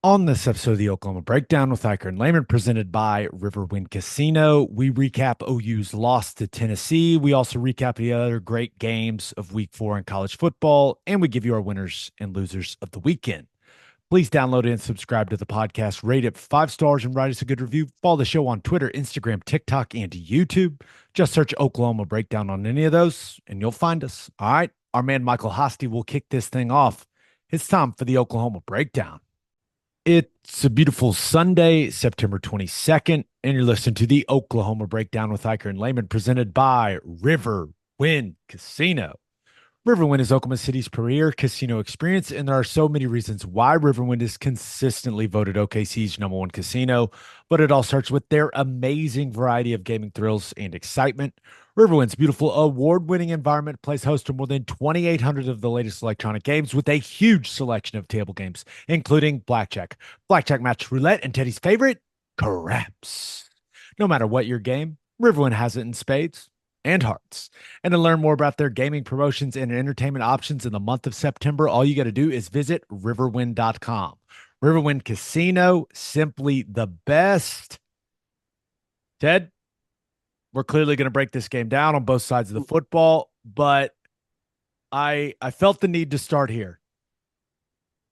On this episode of the Oklahoma Breakdown with Ikard and Lehman, presented by Riverwind Casino, we recap OU's loss to Tennessee. We also recap the other great games of Week 4 in college football, and we give you our winners and losers of the weekend. Please download and subscribe to the podcast, rate it 5 stars, and write us a good review. Follow the show on Twitter, Instagram, TikTok, and YouTube. Just search Oklahoma Breakdown on any of those, and you'll find us. All right, our man Michael Hosty will kick this thing off. It's time for the Oklahoma Breakdown. It's a beautiful Sunday, September 22nd, and you're listening to the Oklahoma Breakdown with Ikard and Lehman, presented by Riverwind Casino. Riverwind is Oklahoma City's premier casino experience, and there are so many reasons why Riverwind is consistently voted OKC's #1 casino, but it all starts with their amazing variety of gaming thrills and excitement. Riverwind's beautiful award-winning environment plays host to more than 2,800 of the latest electronic games with a huge selection of table games, including blackjack match roulette, and Teddy's favorite, craps. No matter what your game, Riverwind has it in spades and hearts. And to learn more about their gaming promotions and entertainment options in the month of September, all you got to do is visit riverwind.com. Riverwind Casino, simply the best. Ted, we're clearly going to break this game down on both sides of the football, but I felt the need to start here.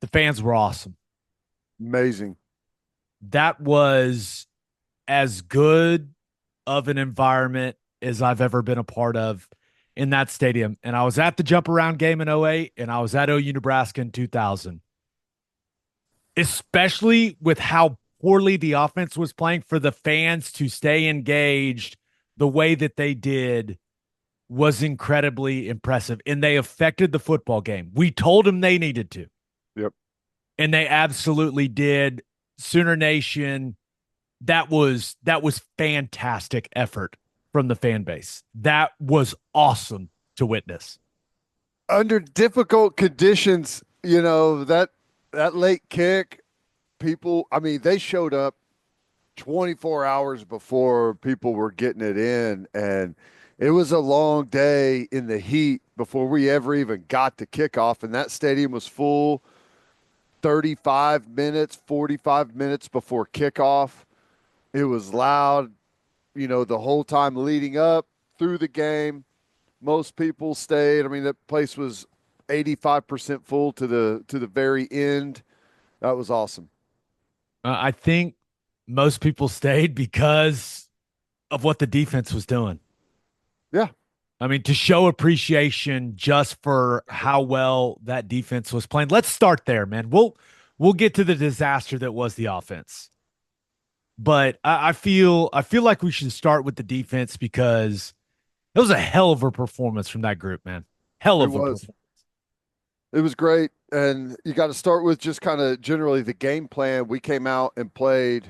The fans were awesome. Amazing. That was as good of an environment as I've ever been a part of in that stadium. And I was at the jump around game in '08, and I was at OU Nebraska in 2000. Especially with how poorly the offense was playing, for the fans to stay engaged the way that they did was incredibly impressive. And they affected the football game. We told them they needed to. Yep. And they absolutely did. Sooner Nation, that was fantastic effort from the fan base. That was awesome to witness. Under difficult conditions, that late kick, they showed up 24 hours before people were getting it in, and it was a long day in the heat before we ever even got to kickoff, and that stadium was full 35 minutes, 45 minutes before kickoff. It was loud, the whole time leading up through the game. Most people stayed. I mean, that place was 85% full to the very end. That was awesome. I think most people stayed because of what the defense was doing. Yeah. I mean, to show appreciation just for how well that defense was playing. Let's start there, man. We'll get to the disaster that was the offense. But I feel like we should start with the defense, because it was a hell of a performance from that group, man. Hell It of a was. performance. It was great. And you got to start with just kind of generally the game plan. We came out and played,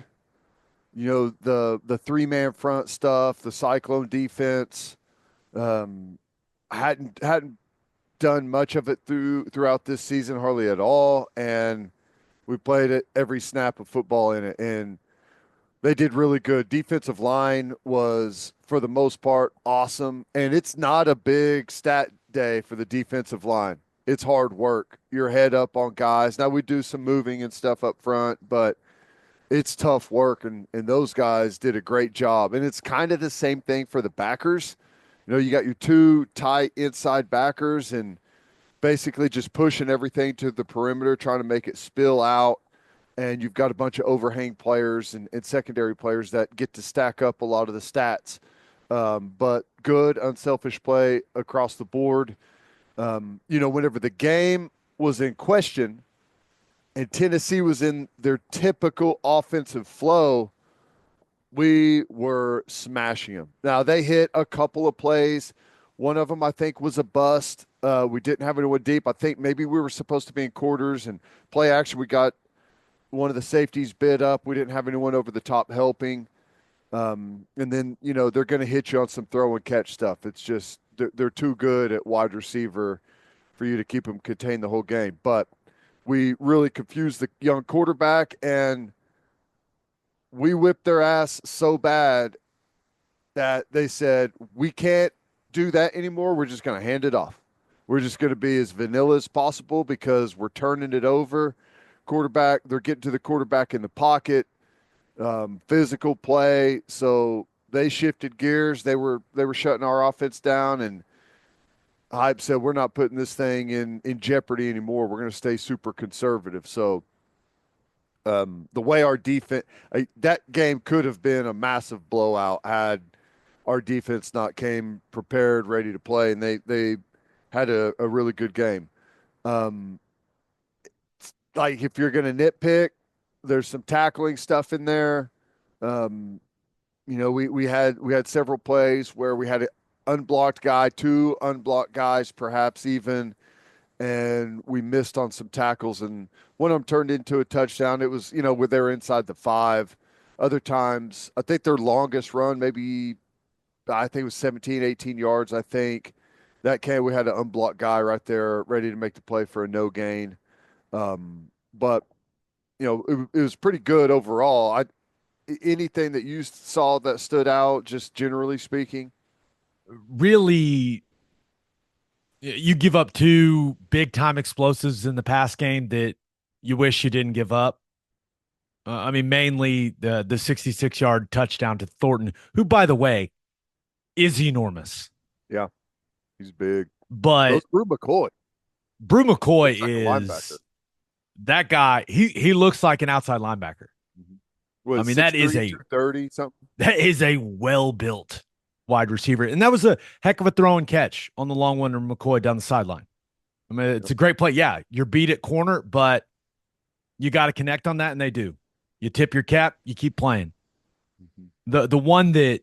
the three-man front stuff, the Cyclone defense. Hadn't done much of it throughout this season, hardly at all. And we played it every snap of football in it. And they did really good. Defensive line was, for the most part, awesome. And it's not a big stat day for the defensive line. It's hard work. You're head up on guys. Now, we do some moving and stuff up front, but it's tough work, and those guys did a great job. And it's kind of the same thing for the backers. You got your two tight inside backers and basically just pushing everything to the perimeter, trying to make it spill out. And you've got a bunch of overhang players and secondary players that get to stack up a lot of the stats. But good, unselfish play across the board. Whenever the game was in question and Tennessee was in their typical offensive flow, we were smashing them. Now, they hit a couple of plays. One of them, I think, was a bust. We didn't have anyone deep. I think maybe we were supposed to be in quarters and play action. We got one of the safeties bid up. We didn't have anyone over the top helping. And then, they're going to hit you on some throw and catch stuff. It's just they're too good at wide receiver for you to keep them contained the whole game. But we really confused the young quarterback, and we whipped their ass so bad that they said, we can't do that anymore. We're just going to hand it off. We're just going to be as vanilla as possible because we're turning it over. quarterback. They're getting to the quarterback in the pocket, physical play. So they shifted gears. They were shutting our offense down, and Hype said we're not putting this thing in jeopardy anymore. We're going to stay super conservative. So the way our defense that game could have been a massive blowout had our defense not came prepared, ready to play, and they had a really good game. Um, like if you're going to nitpick, there's some tackling stuff in there. Um, we had several plays where we had an unblocked guy, two unblocked guys, perhaps even, and we missed on some tackles. And one of them turned into a touchdown. It was, where they were inside the 5. Other times, I think their longest run, maybe I think it was 17, 18 yards. I think that came. We had an unblocked guy right there, ready to make the play for a no gain. But it was pretty good overall. Anything that you saw that stood out, just generally speaking? Really, you give up two big time explosives in the pass game that you wish you didn't give up. I mean, mainly the 66-yard touchdown to Thornton, who, by the way, is enormous. Yeah, he's big. But Those Brew McCoy Brew McCoy looks like a linebacker. is that guy. He looks like an outside linebacker. I Was mean, 6'3", 230 something. that is a well built wide receiver, and that was a heck of a throw and catch on the long one from McCoy down the sideline. I mean, it's a great play. Yeah, you're beat at corner, but you got to connect on that, and they do. You tip your cap, you keep playing. The one that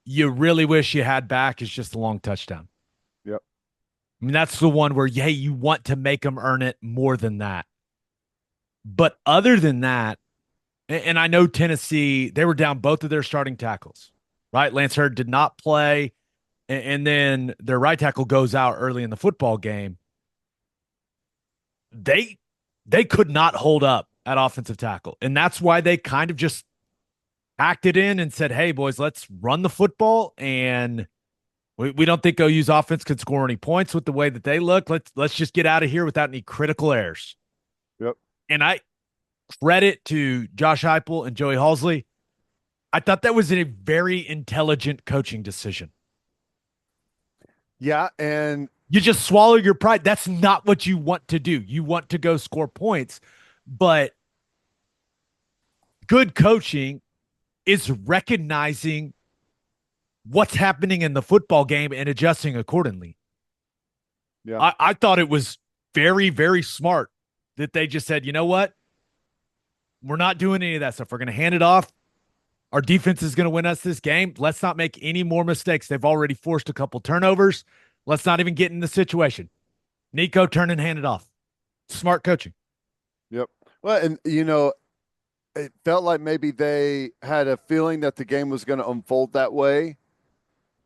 you really wish you had back is just the long touchdown. Yep. I mean, that's the one where, hey, you want to make them earn it more than that. But other than that, and I know Tennessee, they were down both of their starting tackles, right? Lance Hurd did not play, and then their right tackle goes out early in the football game. They could not hold up at offensive tackle, and that's why they kind of just acted in and said, hey, boys, let's run the football, and we don't think OU's offense could score any points with the way that they look. Let's just get out of here without any critical errors. Yep. And I credit to Josh Heupel and Joey Halsley. I thought that was a very intelligent coaching decision. Yeah, and you just swallow your pride. That's not what you want to do. You want to go score points, but good coaching is recognizing what's happening in the football game and adjusting accordingly. Yeah, I thought it was very, very smart that they just said, you know what? We're not doing any of that stuff. We're going to hand it off. Our defense is going to win us this game. Let's not make any more mistakes. They've already forced a couple turnovers. Let's not even get in the situation. Nico, turn and hand it off. Smart coaching. Yep. Well, and it felt like maybe they had a feeling that the game was going to unfold that way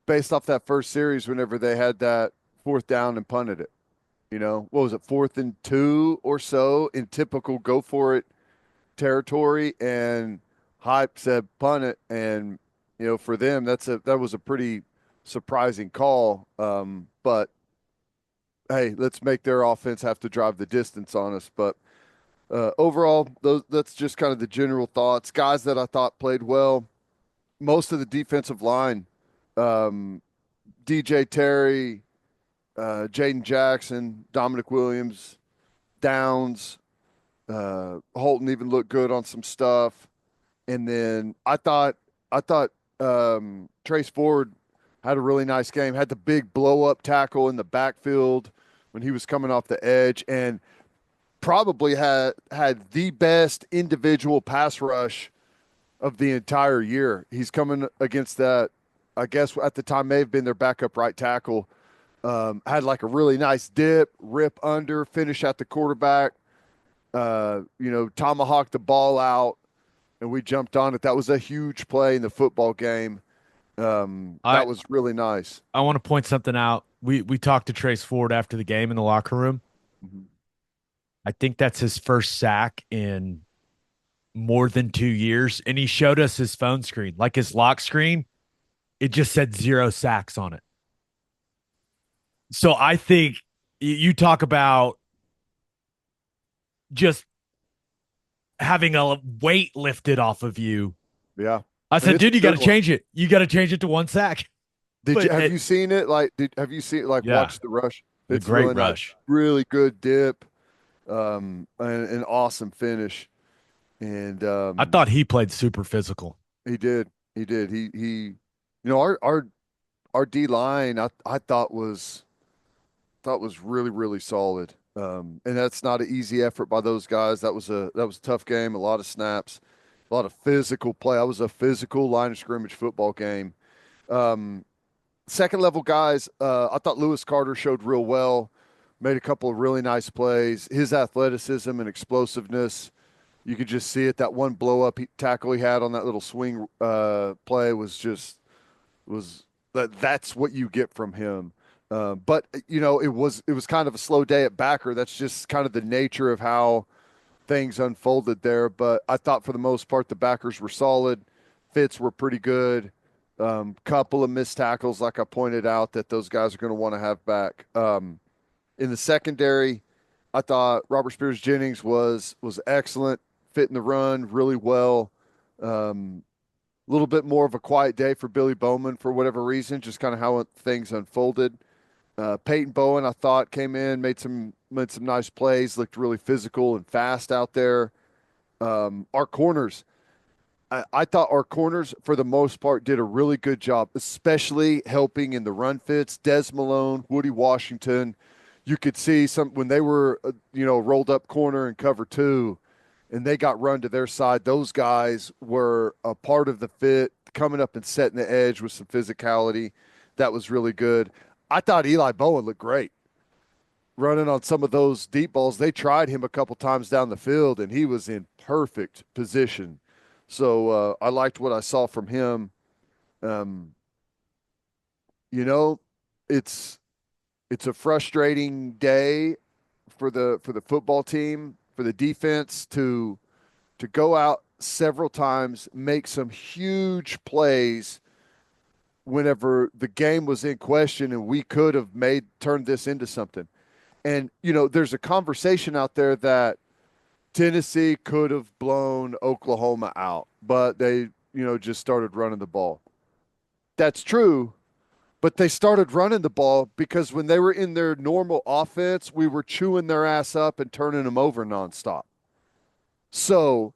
based off that first series whenever they had that fourth down and punted it. What was it, 4th and 2 or so in typical go for it territory, and Hype said punt it, and for them that was a pretty surprising call. But hey, let's make their offense have to drive the distance on us. But overall, that's just kind of the general thoughts. Guys that I thought played well. Most of the defensive line, DJ Terry, Jaden Jackson, Dominic Williams, Downs, Holton even looked good on some stuff. And then I thought Trace Ford had a really nice game. Had the big blow up tackle in the backfield when he was coming off the edge, and probably had the best individual pass rush of the entire year. He's coming against that, I guess at the time may have been their backup right tackle. Had like a really nice dip, rip under, finish at the quarterback, tomahawk the ball out, and we jumped on it. That was a huge play in the football game. That was really nice. I want to point something out. We talked to Trace Ford after the game in the locker room. Mm-hmm. I think that's his first sack in more than 2 years. And he showed us his phone screen, like his lock screen. It just said 0 sacks on it. So I think you talk about just having a weight lifted off of you. Yeah. I And said, it's a dude, you got good to one. change it. You got to change it to one sack. Did you But have you seen it? Like, have you seen like yeah, watch the rush? the It's great really nice. rush. Really good dip, and an awesome finish. And I thought he played super physical. he did. He did. Our D line I thought was really, really solid. And that's not an easy effort by those guys. That was a tough game, a lot of snaps, a lot of physical play. That was a physical line of scrimmage football game. Um, Second level guys, I thought Lewis Carter showed real well, made a couple of really nice plays. His athleticism and explosiveness, you could just see it. That one blow up tackle he had on that little swing play was that's what you get from him. But it was kind of a slow day at backer. That's just kind of the nature of how things unfolded there. But I thought for the most part the backers were solid, fits were pretty good. Couple of missed tackles, like I pointed out, that those guys are going to want to have back. In the secondary, I thought Robert Spears Jennings was excellent, fitting the run really well. A little bit more of a quiet day for Billy Bowman for whatever reason, just kind of how things unfolded. Peyton Bowen, I thought, came in, made some nice plays, looked really physical and fast out there. Our corners, I thought our corners, for the most part, did a really good job, especially helping in the run fits. Des Malone, Woody Washington, you could see some when they were, rolled up corner and cover two, and they got run to their side. Those guys were a part of the fit, coming up and setting the edge with some physicality. That was really good. I thought Eli Bowen looked great running on some of those deep balls. They tried him a couple times down the field, and he was in perfect position. So I liked what I saw from him. Um, you know, it's it's a frustrating day for the football team, for the defense to go out several times, make some huge plays whenever the game was in question, and we could have turned this into something. And there's a conversation out there that Tennessee could have blown Oklahoma out, but they, just started running the ball. That's true, but they started running the ball because when they were in their normal offense, we were chewing their ass up and turning them over nonstop. So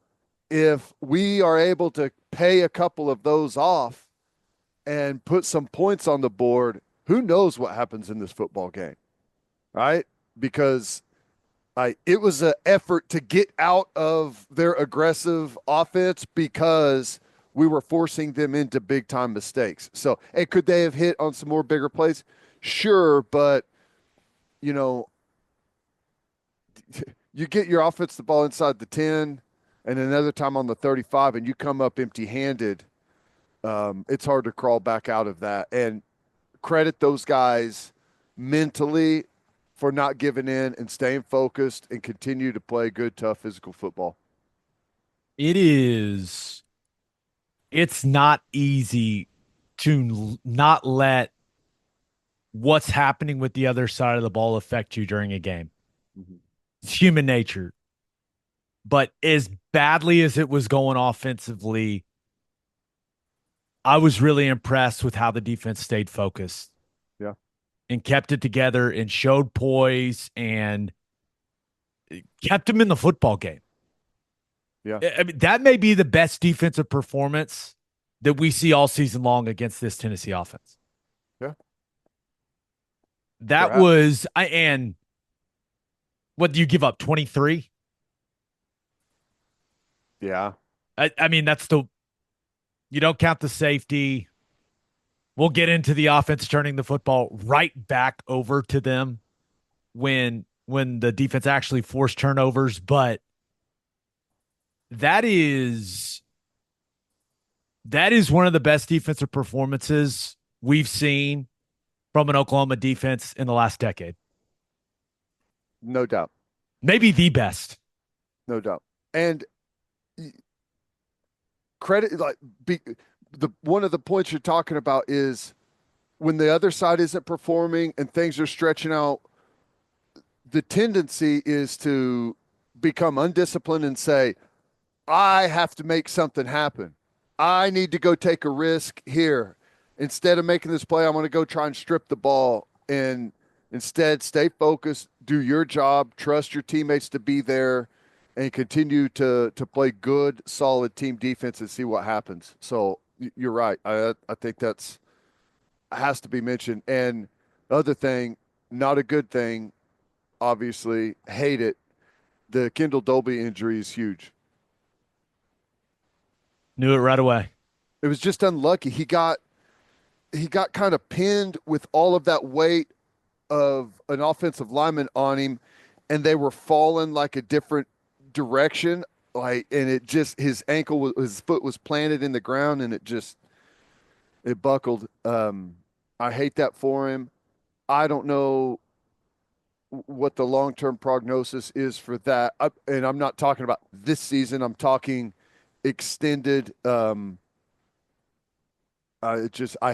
if we are able to pay a couple of those off and put some points on the board, who knows what happens in this football game, right? Because it was an effort to get out of their aggressive offense because we were forcing them into big time mistakes. So, hey, could they have hit on some more bigger plays? Sure, but you know, you get your offense the ball inside the 10 and another time on the 35 and you come up empty-handed, it's hard to crawl back out of that. And credit those guys mentally for not giving in and staying focused and continue to play good, tough, physical football. It is, it's not easy to not let what's happening with the other side of the ball affect you during a game. Mm-hmm. It's human nature. But as badly as it was going offensively, I was really impressed with how the defense stayed focused Yeah. and kept it together and showed poise and kept them in the football game. Yeah. I mean, that may be the best defensive performance that we see all season long against this Tennessee offense. Yeah. That Perhaps. was, and what do you give up? 23? Yeah. I mean, you don't count the safety. We'll get into the offense turning the football right back over to them when the defense actually forced turnovers, but that is one of the best defensive performances we've seen from an Oklahoma defense in the last decade. No doubt. Maybe the best. No doubt. And credit, the one of the points you're talking about is when the other side isn't performing and things are stretching out, the tendency is to become undisciplined and say, I have to make something happen. I need to go take a risk here. Instead of making this play, I'm going to go try and strip the ball and instead stay focused, do your job, trust your teammates to be there, and continue to play good, solid team defense and see what happens. So you're right. I think that's has to be mentioned. And the other thing, not a good thing, obviously, hate it. The Kendall Dolby injury is huge. Knew it right away. It was just unlucky. He got kind of pinned with all of that weight of an offensive lineman on him, and they were falling like a different direction. Like, and it just his foot was planted in the ground, and it buckled. I hate that for him. I don't know what the long term prognosis is for that, and I'm not talking about this season. I'm talking extended. I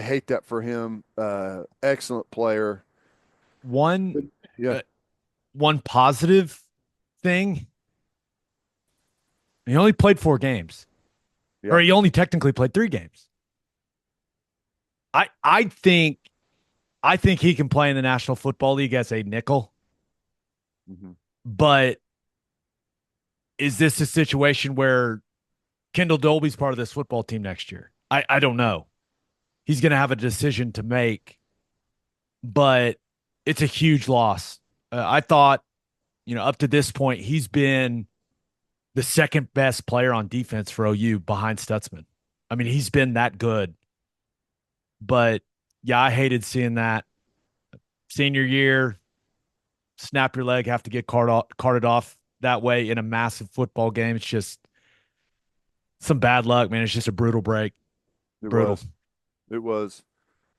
hate that for him. Excellent player. One Yeah, uh, one positive thing, he only played 4 games. Or yeah. he only technically played 3 games. I think he can play in the National Football League as a nickel, Mm-hmm. but is this a situation where Kendall Dolby's part of this football team next year? I don't know. He's going to have a decision to make, but it's a huge loss. I thought, up to this point, he's been the second best player on defense for OU behind Stutzman. I mean, he's been that good. But yeah, I hated seeing that. Senior year, snap your leg, have to get carted off that way in a massive football game. It's just some bad luck, man. It's just a brutal break. It Brutal. was. It was.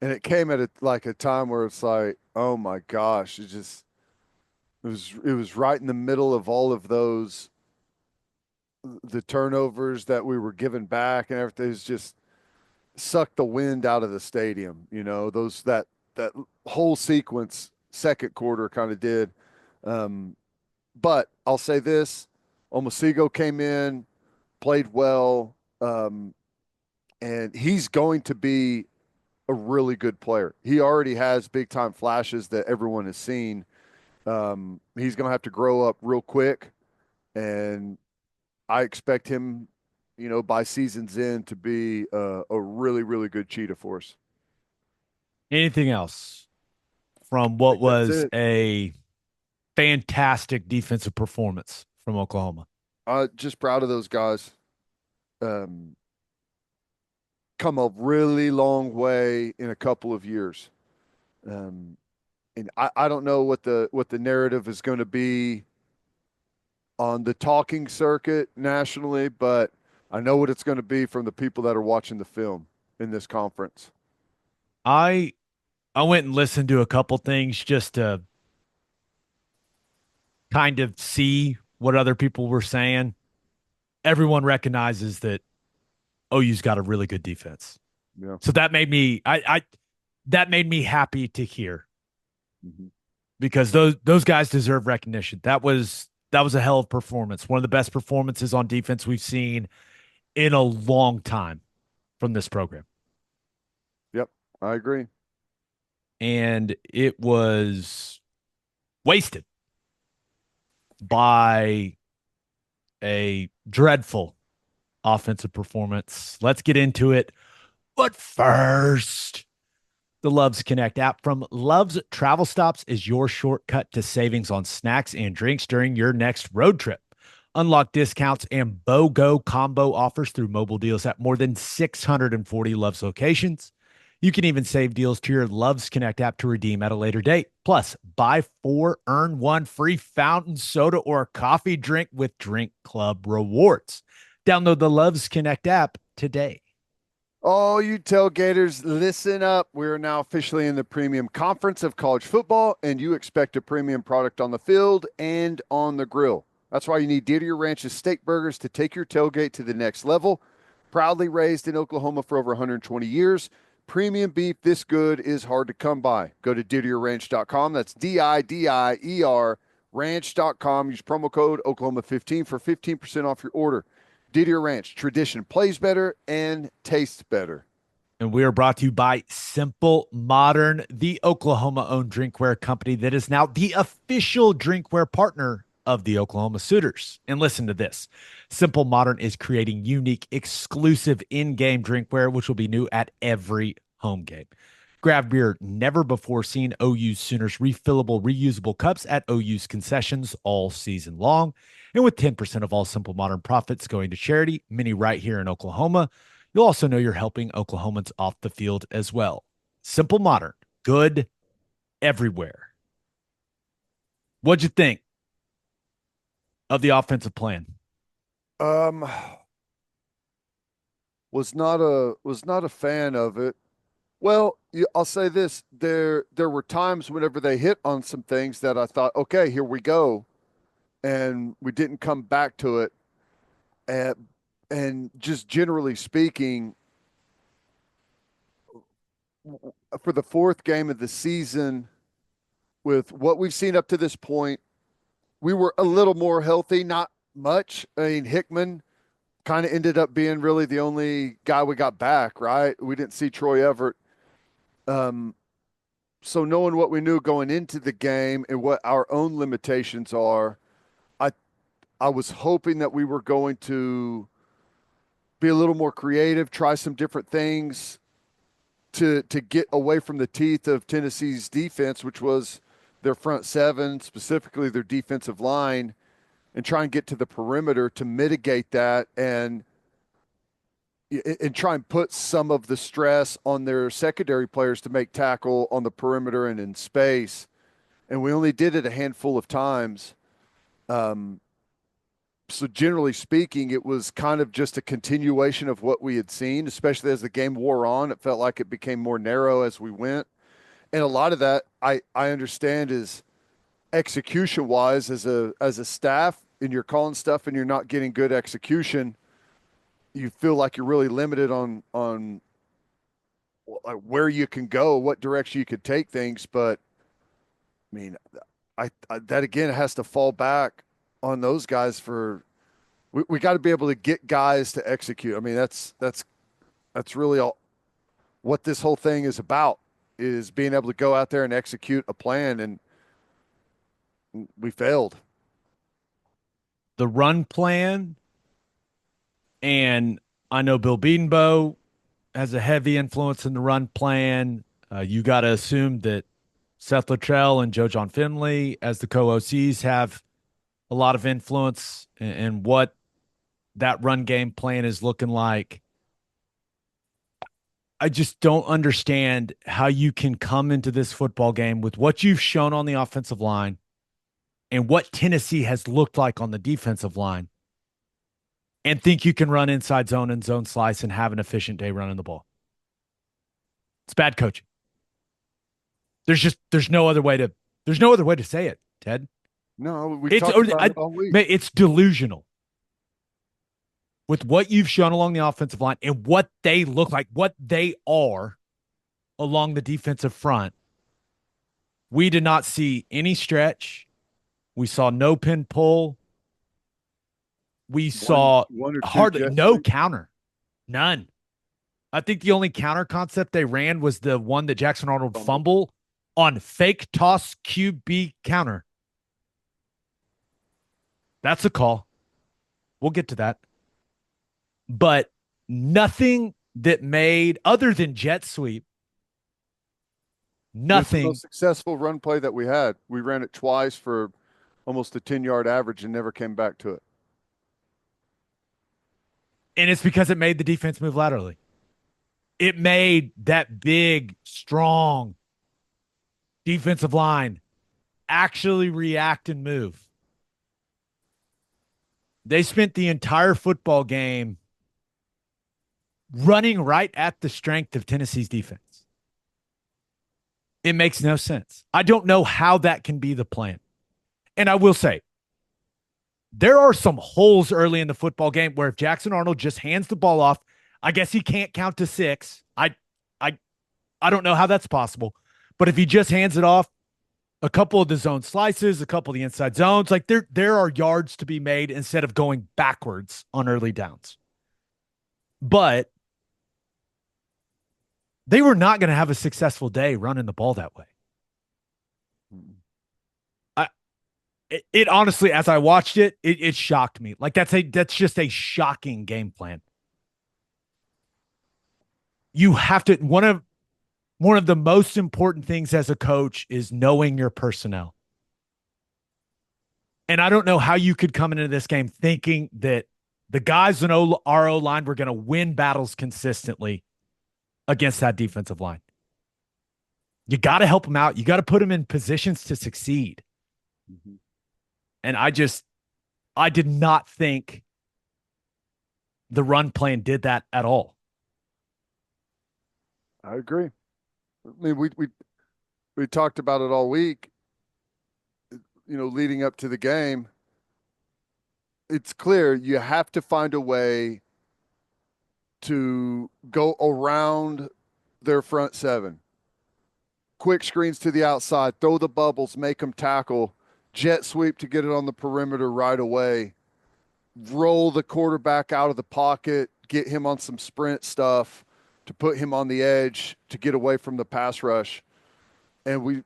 And it came at a time where it's like, oh my gosh, it was right in the middle of all of those the turnovers that we were giving back and everything. It's just sucked the wind out of the stadium. Those that whole sequence, second quarter kind of did. Um, but I'll say this: Omosigo came in, played well, and he's going to be a really good player. He already has big time flashes that everyone has seen. He's going to have to grow up real quick, and I expect him, by season's end to be a really, really good cheetah for us. Anything else from I what think that's was it. a fantastic defensive performance from Oklahoma? Just proud of those guys. Um, come a really long way in a couple of years. Um, and I don't know what the narrative is going to be on the talking circuit nationally, but I know what it's going to be from the people that are watching the film in this conference. I I went and listened to a couple things just to kind of see what other people were saying. Everyone recognizes that OU's got a really good defense. Yeah. So that made me I that made me happy to hear Mm-hmm. because those guys deserve recognition. That was a hell of a performance. One of the best performances on defense we've seen in a long time from this program. Yep. I agree. And it was wasted by a dreadful offensive performance. Let's get into it. But first, the Loves Connect app from Loves Travel Stops is your shortcut to savings on snacks and drinks during your next road trip. Unlock discounts and BOGO combo offers through mobile deals at more than 640 Loves locations. You can even save deals to your Loves Connect app to redeem at a later date. Plus, buy 4, earn 1 free fountain soda or coffee drink with Drink Club rewards. Download the Loves Connect app today. Oh, you tailgaters, listen up. We are now officially in the premium conference of college football, and you expect a premium product on the field and on the grill. That's why you need Deer Ranch's steak burgers to take your tailgate to the next level. Proudly raised in Oklahoma for over 120 years, premium beef this good is hard to come by. Go to DidierRanch.com. That's DIDIER ranch.com. Use promo code Oklahoma15 for 15% off your order. Didier Ranch. Tradition plays better and tastes better. And we are brought to you by Simple Modern, the Oklahoma-owned drinkware company that is now the official drinkware partner of the Oklahoma Sooners. And listen to this. Simple Modern is creating unique, exclusive in-game drinkware, which will be new at every home game. Grab your never-before-seen OU Sooners refillable, reusable cups at OU's concessions all season long. And with 10% of all Simple Modern profits going to charity, many right here in Oklahoma, you'll also know you're helping Oklahomans off the field as well. Simple Modern, good everywhere. What'd you think of the offensive plan? Um, was not a fan of it. Well, I'll say this: there were times whenever they hit on some things that I thought, okay, here we go, and we didn't come back to it. And and just generally speaking, for the fourth game of the season, with what we've seen up to this point, we were a little more healthy, not much. I mean, Hickman kind of ended up being really the only guy we got back, right? We didn't see Troy Everett. Um, so knowing what we knew going into the game and what our own limitations are, I I was hoping that we were going to be a little more creative, try some different things to get away from the teeth of Tennessee's defense, which was their front seven, specifically their defensive line, and try and get to the perimeter to mitigate that and try and put some of the stress on their secondary players to make tackle on the perimeter and in space. And we only did it a handful of times. Um, so generally speaking, it was kind of just a continuation of what we had seen, especially as the game wore on. It felt like it became more narrow as we went. And a lot of that I understand is execution wise as a staff, and you're calling stuff and you're not getting good execution. You feel like you're really limited on where you can go, what direction you could take things. But I mean, I that again has to fall back on those guys for we got to be able to get guys to execute. I mean, that's really all what this whole thing is about, is being able to go out there and execute a plan, and we failed. The run plan, and I know Bill Bedenbaugh has a heavy influence in the run plan. You got to assume that Seth Luttrell and Joe John Finley, as the co-OCs, have a lot of influence in what that run game plan is looking like. I just don't understand how you can come into this football game with what you've shown on the offensive line and what Tennessee has looked like on the defensive line and think you can run inside zone and zone slice and have an efficient day running the ball. It's bad coaching. There's no other way to say it, Ted. No, we've It's talked about it all week. it's delusional with what you've shown along the offensive line and what they look like, what they are along the defensive front. We did not see any stretch. We saw no pin pull. We saw One or two hardly jet no sweeps. counter. None. I think the only counter concept they ran was the one that Jackson Arnold fumble on fake toss QB counter. That's a call. We'll get to that. But nothing that made, other than jet sweep, It's the nothing. most successful run play that we had. We ran it twice for almost a 10-yard average and never came back to it. And it's because it made the defense move laterally. It made that big, strong defensive line actually react and move. They spent the entire football game running right at the strength of Tennessee's defense. It makes no sense. I don't know how that can be the plan. And I will say, there are some holes early in the football game where if Jackson Arnold just hands the ball off, I guess he can't count to 6. I don't know how that's possible. But if he just hands it off, a couple of the zone slices, a couple of the inside zones. Like there are yards to be made instead of going backwards on early downs. But they were not going to have a successful day running the ball that way. I it honestly, as I watched it shocked me. Like that's just a shocking game plan. You have to one of the most important things as a coach is knowing your personnel. And I don't know how you could come into this game thinking that the guys in our O line were going to win battles consistently against that defensive line. You got to help them out. You got to put them in positions to succeed. Mm-hmm. And I did not think the run plan did that at all. I agree. I mean, we talked about it all week. Leading up to the game, it's clear you have to find a way to go around their front seven. Quick screens to the outside, throw the bubbles, make them tackle, jet sweep to get it on the perimeter right away, roll the quarterback out of the pocket, get him on some sprint stuff to put him on the edge to get away from the pass rush. And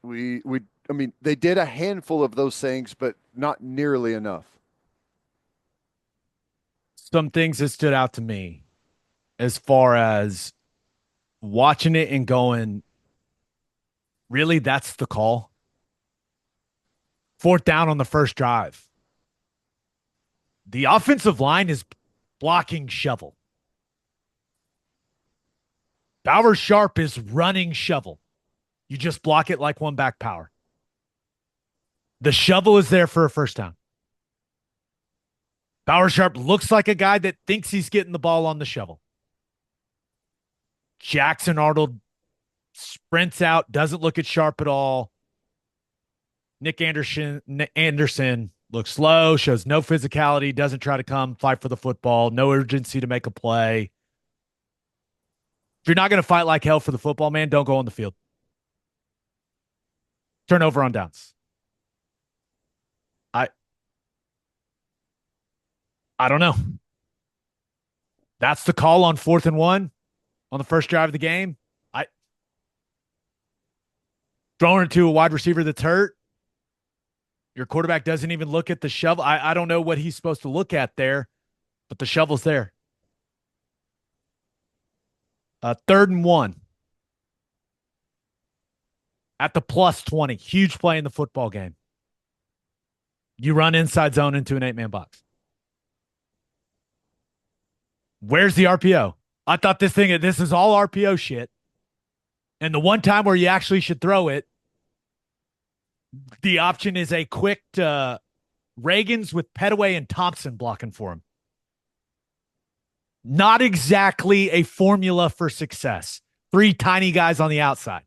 I mean, they did a handful of those things, but not nearly enough. Some things that stood out to me as far as watching it and going, really, that's the call? 4th down on the first drive. The offensive line is blocking shovel. Bauer Sharp is running shovel. You just block it like one back power. The shovel is there for a first down. Bauer Sharp looks like a guy that thinks he's getting the ball on the shovel. Jackson Arnold sprints out, doesn't look at Sharp at all. Nick Anderson looks slow, shows no physicality, doesn't try to come fight for the football, no urgency to make a play. If you're not going to fight like hell for the football, man, don't go on the field. Turnover on downs. I don't know. That's the call on 4th and 1 on the first drive of the game. Throwing it to a wide receiver that's hurt. Your quarterback doesn't even look at the shovel. I don't know what he's supposed to look at there, but the shovel's there. 3rd and 1 at the +20. Huge play in the football game. You run inside zone into an 8-man box. Where's the RPO? I thought this is all RPO shit. And the one time where you actually should throw it, the option is a quick Reagans with Petaway and Thompson blocking for him. Not exactly a formula for success. 3 tiny guys on the outside.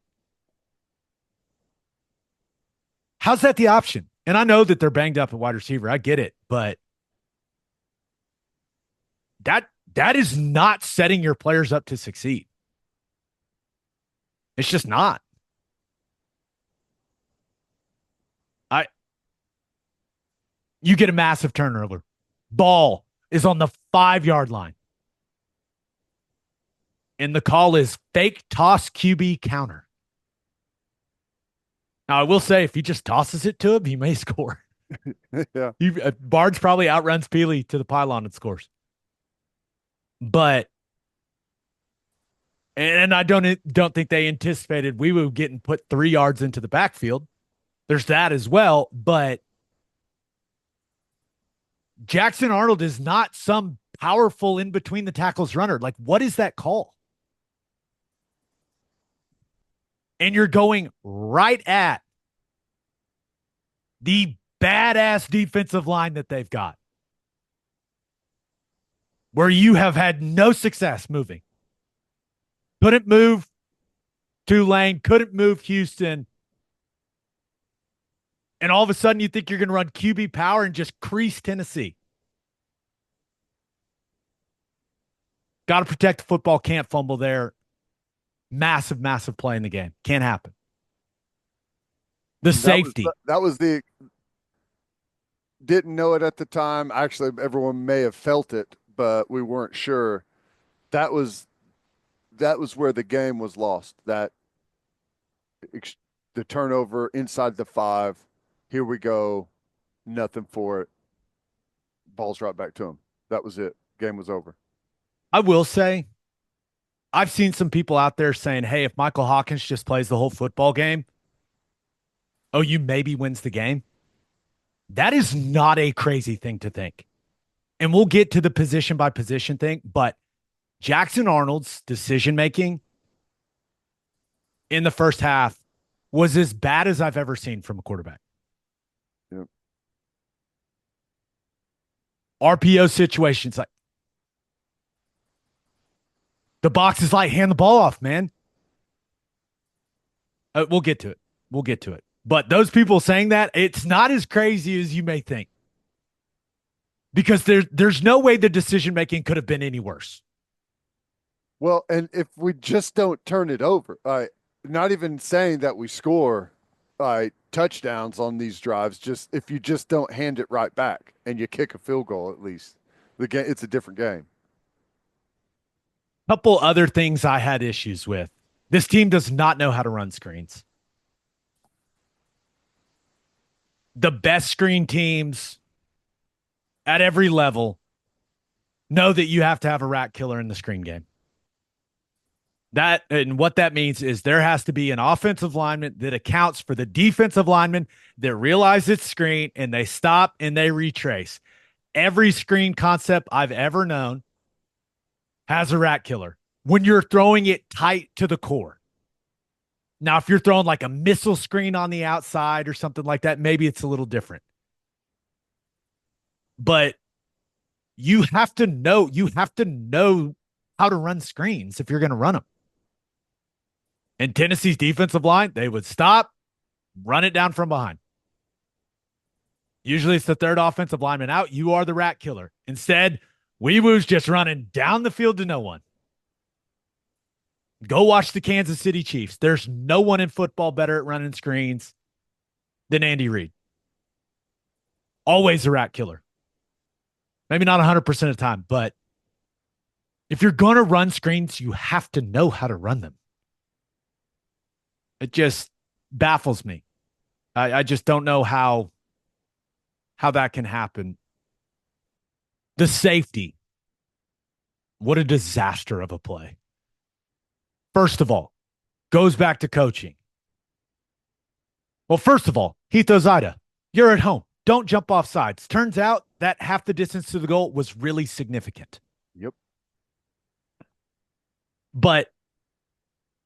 How's that the option? And I know that they're banged up at wide receiver. I get it. But that is not setting your players up to succeed. It's just not. You get a massive turnover. Ball is on the 5-yard line. And the call is fake toss QB counter. Now, I will say, if he just tosses it to him, he may score. Yeah. Barnes probably outruns Peely to the pylon and scores. But, and I don't think they anticipated we were getting put 3 yards into the backfield. There's that as well. But Jackson Arnold is not some powerful in between the tackles runner. Like, what is that call? And you're going right at the badass defensive line that they've got, where you have had no success moving. Couldn't move Tulane, couldn't move Houston. And all of a sudden you think you're going to run QB power and just crease Tennessee. Got to protect the football, can't fumble there. Massive, massive play in the game. Can't happen. The That was safety. that was the didn't know it at the time. Actually, everyone may have felt it, but we weren't sure. That was that was where the game was lost. That the turnover inside the 5. Here we go. Nothing for it. Ball's right back to him. That was it. Game was over. I will say, I've seen some people out there saying, hey, if Michael Hawkins just plays the whole football game, OU maybe wins the game. That is not a crazy thing to think. And we'll get to the position by position thing, but Jackson Arnold's decision making in the first half was as bad as I've ever seen from a quarterback. Yep. RPO situations, like the box is like, hand the ball off, man. We'll get to it. We'll get to it. But those people saying that, it's not as crazy as you may think. Because there's no way the decision making could have been any worse. Well, and if we just don't turn it over, not even saying that we score touchdowns on these drives, just if you just don't hand it right back and you kick a field goal at least, the game it's a different game. Couple other things I had issues with. This team does not know how to run screens. The best screen teams at every level know that you have to have a rat killer in the screen game. That and what that means is there has to be an offensive lineman that accounts for the defensive lineman that realize it's screen and they stop and they retrace. Every screen concept I've ever known has a rat killer when you're throwing it tight to the core. Now, if you're throwing like a missile screen on the outside or something like that, maybe it's a little different. But you have to know how to run screens if you're going to run them. And Tennessee's defensive line, they would stop, run it down from behind. Usually it's the third offensive lineman out. You are the rat killer. Instead, Weewoo's just running down the field to no one. Go watch the Kansas City Chiefs. There's no one in football better at running screens than Andy Reid. Always a rat killer. Maybe not 100% of the time, but if you're going to run screens, you have to know how to run them. It just baffles me. I just don't know how that can happen. The safety. What a disaster of a play. First of all, goes back to coaching. Well, first of all, Heath Ozida, you're at home. Don't jump off sides. Turns out that half the distance to the goal was really significant. Yep. But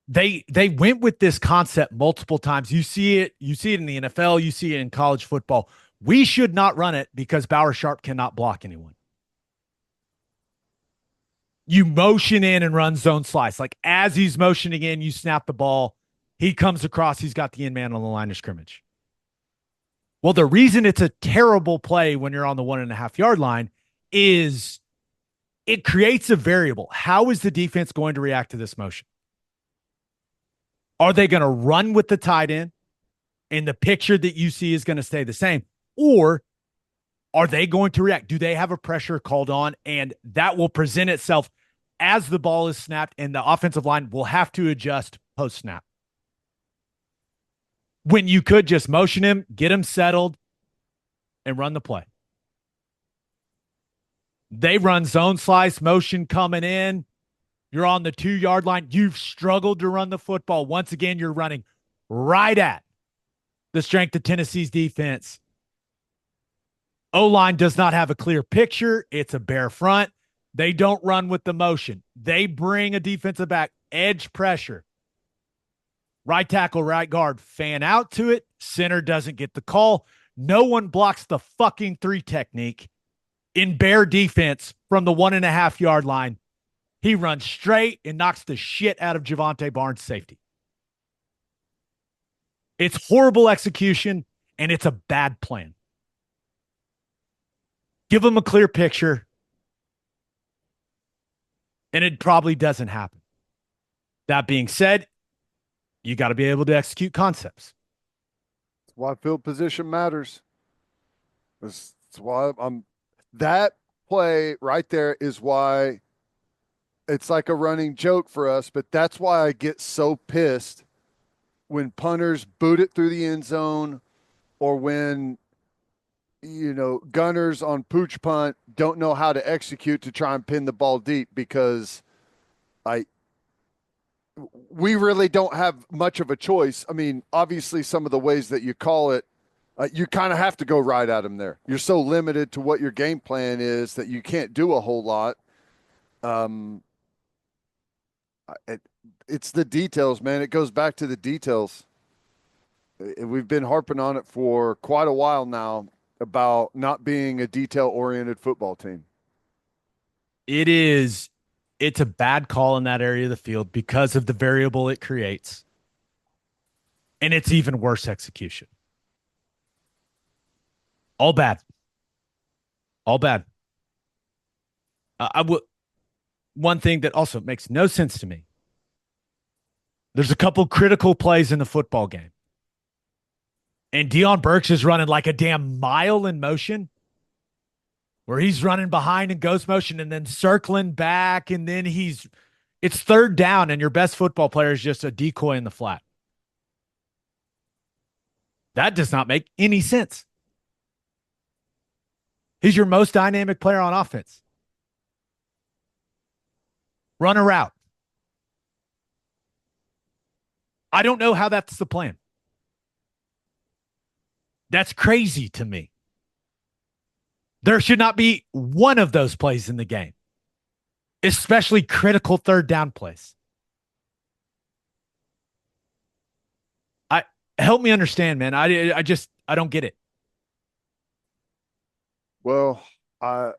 they went with this concept multiple times. You see it in the NFL, you see it in college football. We should not run it because Bauer Sharp cannot block anyone. You motion in and run zone slice. Like as he's motioning in, you snap the ball. He comes across, he's got the in man on the line of scrimmage. Well, the reason it's a terrible play when you're on the 1.5 yard line is it creates a variable. How is the defense going to react to this motion? Are they going to run with the tight end and the picture that you see is going to stay the same? Or are they going to react? Do they have a pressure called on? And that will present itself as the ball is snapped and the offensive line will have to adjust post snap. When you could just motion him, get him settled, and run the play. They run zone slice, motion coming in. You're on the 2 yard line. You've struggled to run the football. Once again, you're running right at the strength of Tennessee's defense. O-line does not have a clear picture. It's a bare front. They don't run with the motion. They bring a defensive back, edge pressure. Right tackle, right guard, fan out to it. Center doesn't get the call. No one blocks the fucking 3 technique in bare defense from the 1.5 yard line. He runs straight and knocks the shit out of Javonte Barnes' safety. It's horrible execution, and it's a bad plan. Give him a clear picture, and it probably doesn't happen. That being said, you got to be able to execute concepts. why field position matters. That's why I'm that play right there is why it's like a running joke for us, but that's why I get so pissed when punters boot it through the end zone or when gunners on pooch punt don't know how to execute to try and pin the ball deep because I we really don't have much of a choice. I mean, obviously some of the ways that you call it, you kind of have to go right at them there. You're so limited to what your game plan is that you can't do a whole lot. Um, it, it's the details, man. It goes back to the details. We've been harping on it for quite a while now about not being a detail-oriented football team. It is, it's a bad call in that area of the field because of the variable it creates. And it's even worse execution. All bad. All bad. I would. One thing that also makes no sense to me. There's a couple critical plays in the football game. And Deion Burks is running like a damn mile in motion where he's running behind in ghost motion and then circling back. And then it's third down and your best football player is just a decoy in the flat. That does not make any sense. He's your most dynamic player on offense. Run a route. I don't know how that's the plan. That's crazy to me. There should not be one of those plays in the game, especially critical third down plays. Help me understand, man. I don't get it. Well, I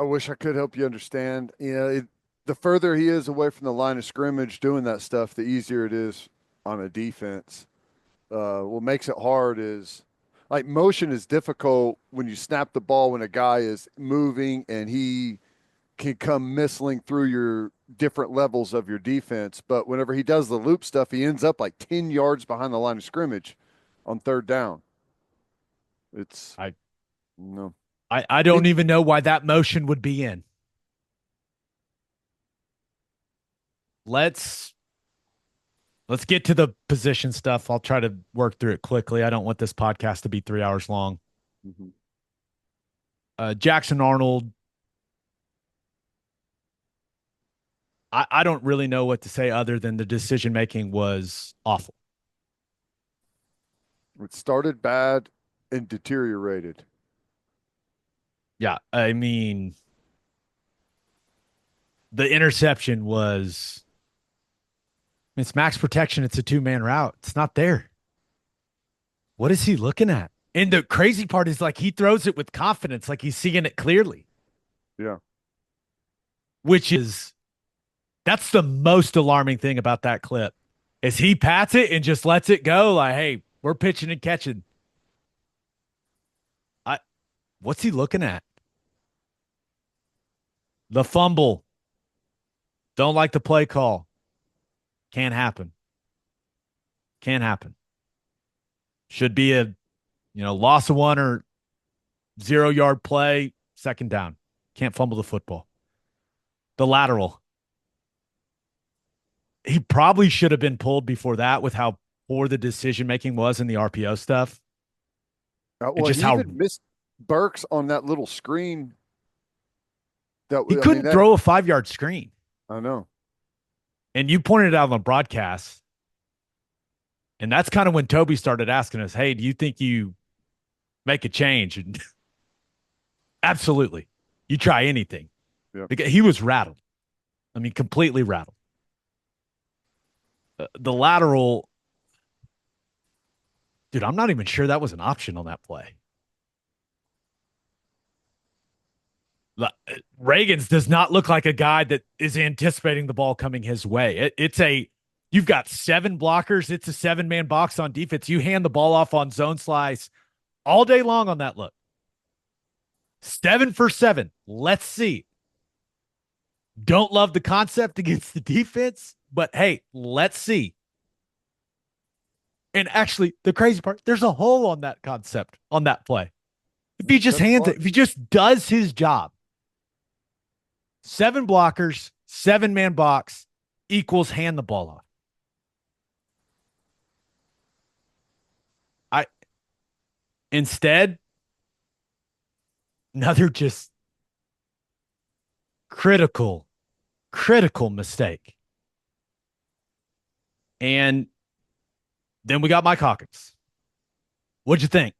wish I could help you understand. The further he is away from the line of scrimmage doing that stuff, the easier it is on a defense. What makes it hard is like motion is difficult when you snap the ball when a guy is moving and he can come missling through your different levels of your defense. But whenever he does the loop stuff, he ends up like 10 yards behind the line of scrimmage on third down. It's I no. I don't even know why that motion would be in. Let's get to the position stuff. I'll try to work through it quickly. I don't want this podcast to be 3 hours long. Mm-hmm. Jackson Arnold. I don't really know what to say other than the decision making was awful. It started bad and deteriorated. Yeah, I mean, the interception was, it's max protection. It's a two-man route. It's not there. What is he looking at? And the crazy part is like he throws it with confidence, like he's seeing it clearly. Yeah. That's the most alarming thing about that clip is he pats it and just lets it go like, hey, we're pitching and catching. What's he looking at? The fumble. Don't like the play call. Can't happen. Can't happen. Should be a, loss of one or 0-yard play, second down. Can't fumble the football. The lateral. He probably should have been pulled before that with how poor the decision-making was in the RPO stuff. Well, he even missed Burks on that little screen. He couldn't throw a 5-yard screen. I know. And you pointed it out on the broadcast. And that's kind of when Toby started asking us, hey, do you think you make a change? And absolutely. You try anything. Yep. Because he was rattled. I mean, completely rattled. The lateral, dude, I'm not even sure that was an option on that play. Reagan's does not look like a guy that is anticipating the ball coming his way. You've got 7 blockers. It's a 7-man box on defense. You hand the ball off on zone slice all day long on that look. 7 for 7. Let's see. Don't love the concept against the defense, but hey, let's see. And actually, the crazy part, there's a hole on that concept on that play. If he just That's hands it, smart. if he just does his job, 7 blockers, 7-man box equals hand the ball off. I instead, another just critical, critical mistake. And then we got Mike Hawkins. What'd you think?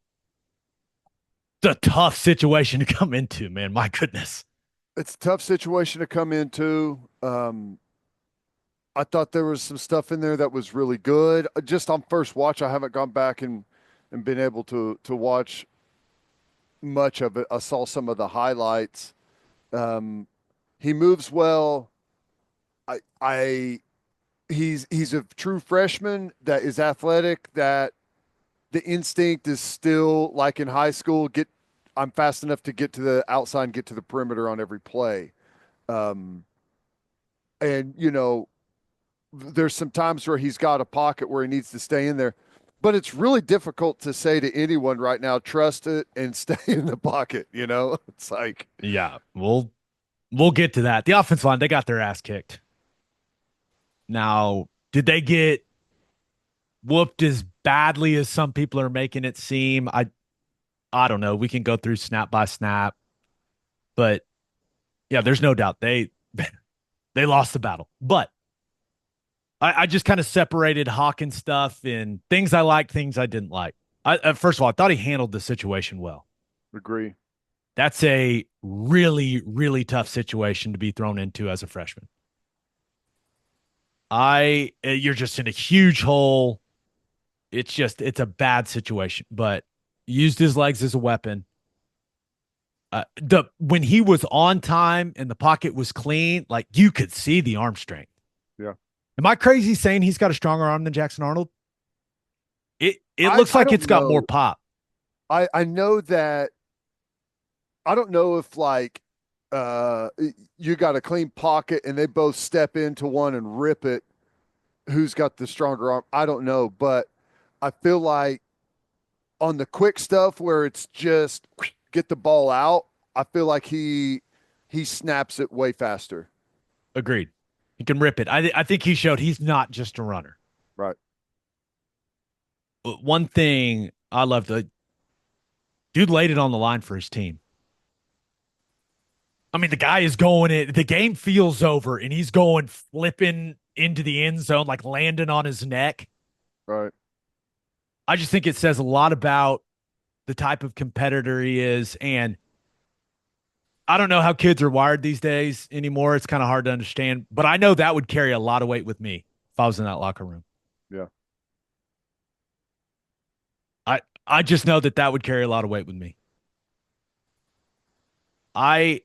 It's a tough situation to come into, man. My goodness. It's a tough situation to come into. I thought there was some stuff in there that was really good. Just on first watch, I haven't gone back and been able to watch much of it. I saw some of the highlights. He moves well. I he's a true freshman that is athletic. That the instinct is still like in high school. I'm fast enough to get to the outside and get to the perimeter on every play. Um, and there's some times where he's got a pocket where he needs to stay in there. But it's really difficult to say to anyone right now, trust it and stay in the pocket, It's like Yeah, we'll get to that. The offensive line, they got their ass kicked. Now, did they get whooped as badly as some people are making it seem? I don't know. We can go through snap by snap, but yeah, there's no doubt they lost the battle. But I just kind of separated Hawkins stuff in things I liked, things I didn't like. First of all, I thought he handled the situation well. agree. That's a really, really tough situation to be thrown into as a freshman. You're just in a huge hole. It's a bad situation, but used his legs as a weapon. The when he was on time and the pocket was clean, like you could see the arm strength. Yeah. Am I crazy saying he's got a stronger arm than Jackson Arnold? It looks I like don't it's got more know. pop. I know that I don't know if like uh you got a clean pocket and they both step into one and rip it, who's got the stronger arm. I don't know, but I feel like on the quick stuff where it's just get the ball out, I feel like he snaps it way faster. Agreed. He can rip it. I think he showed he's not just a runner. Right. But one thing I love, the dude laid it on the line for his team. I mean, the guy is going it. The game feels over, and he's going flipping into the end zone, like landing on his neck. Right. I just think it says a lot about the type of competitor he is. And I don't know how kids are wired these days anymore. It's kind of hard to understand, but I know that would carry a lot of weight with me if I was in that locker room. Yeah. I just know that would carry a lot of weight with me. I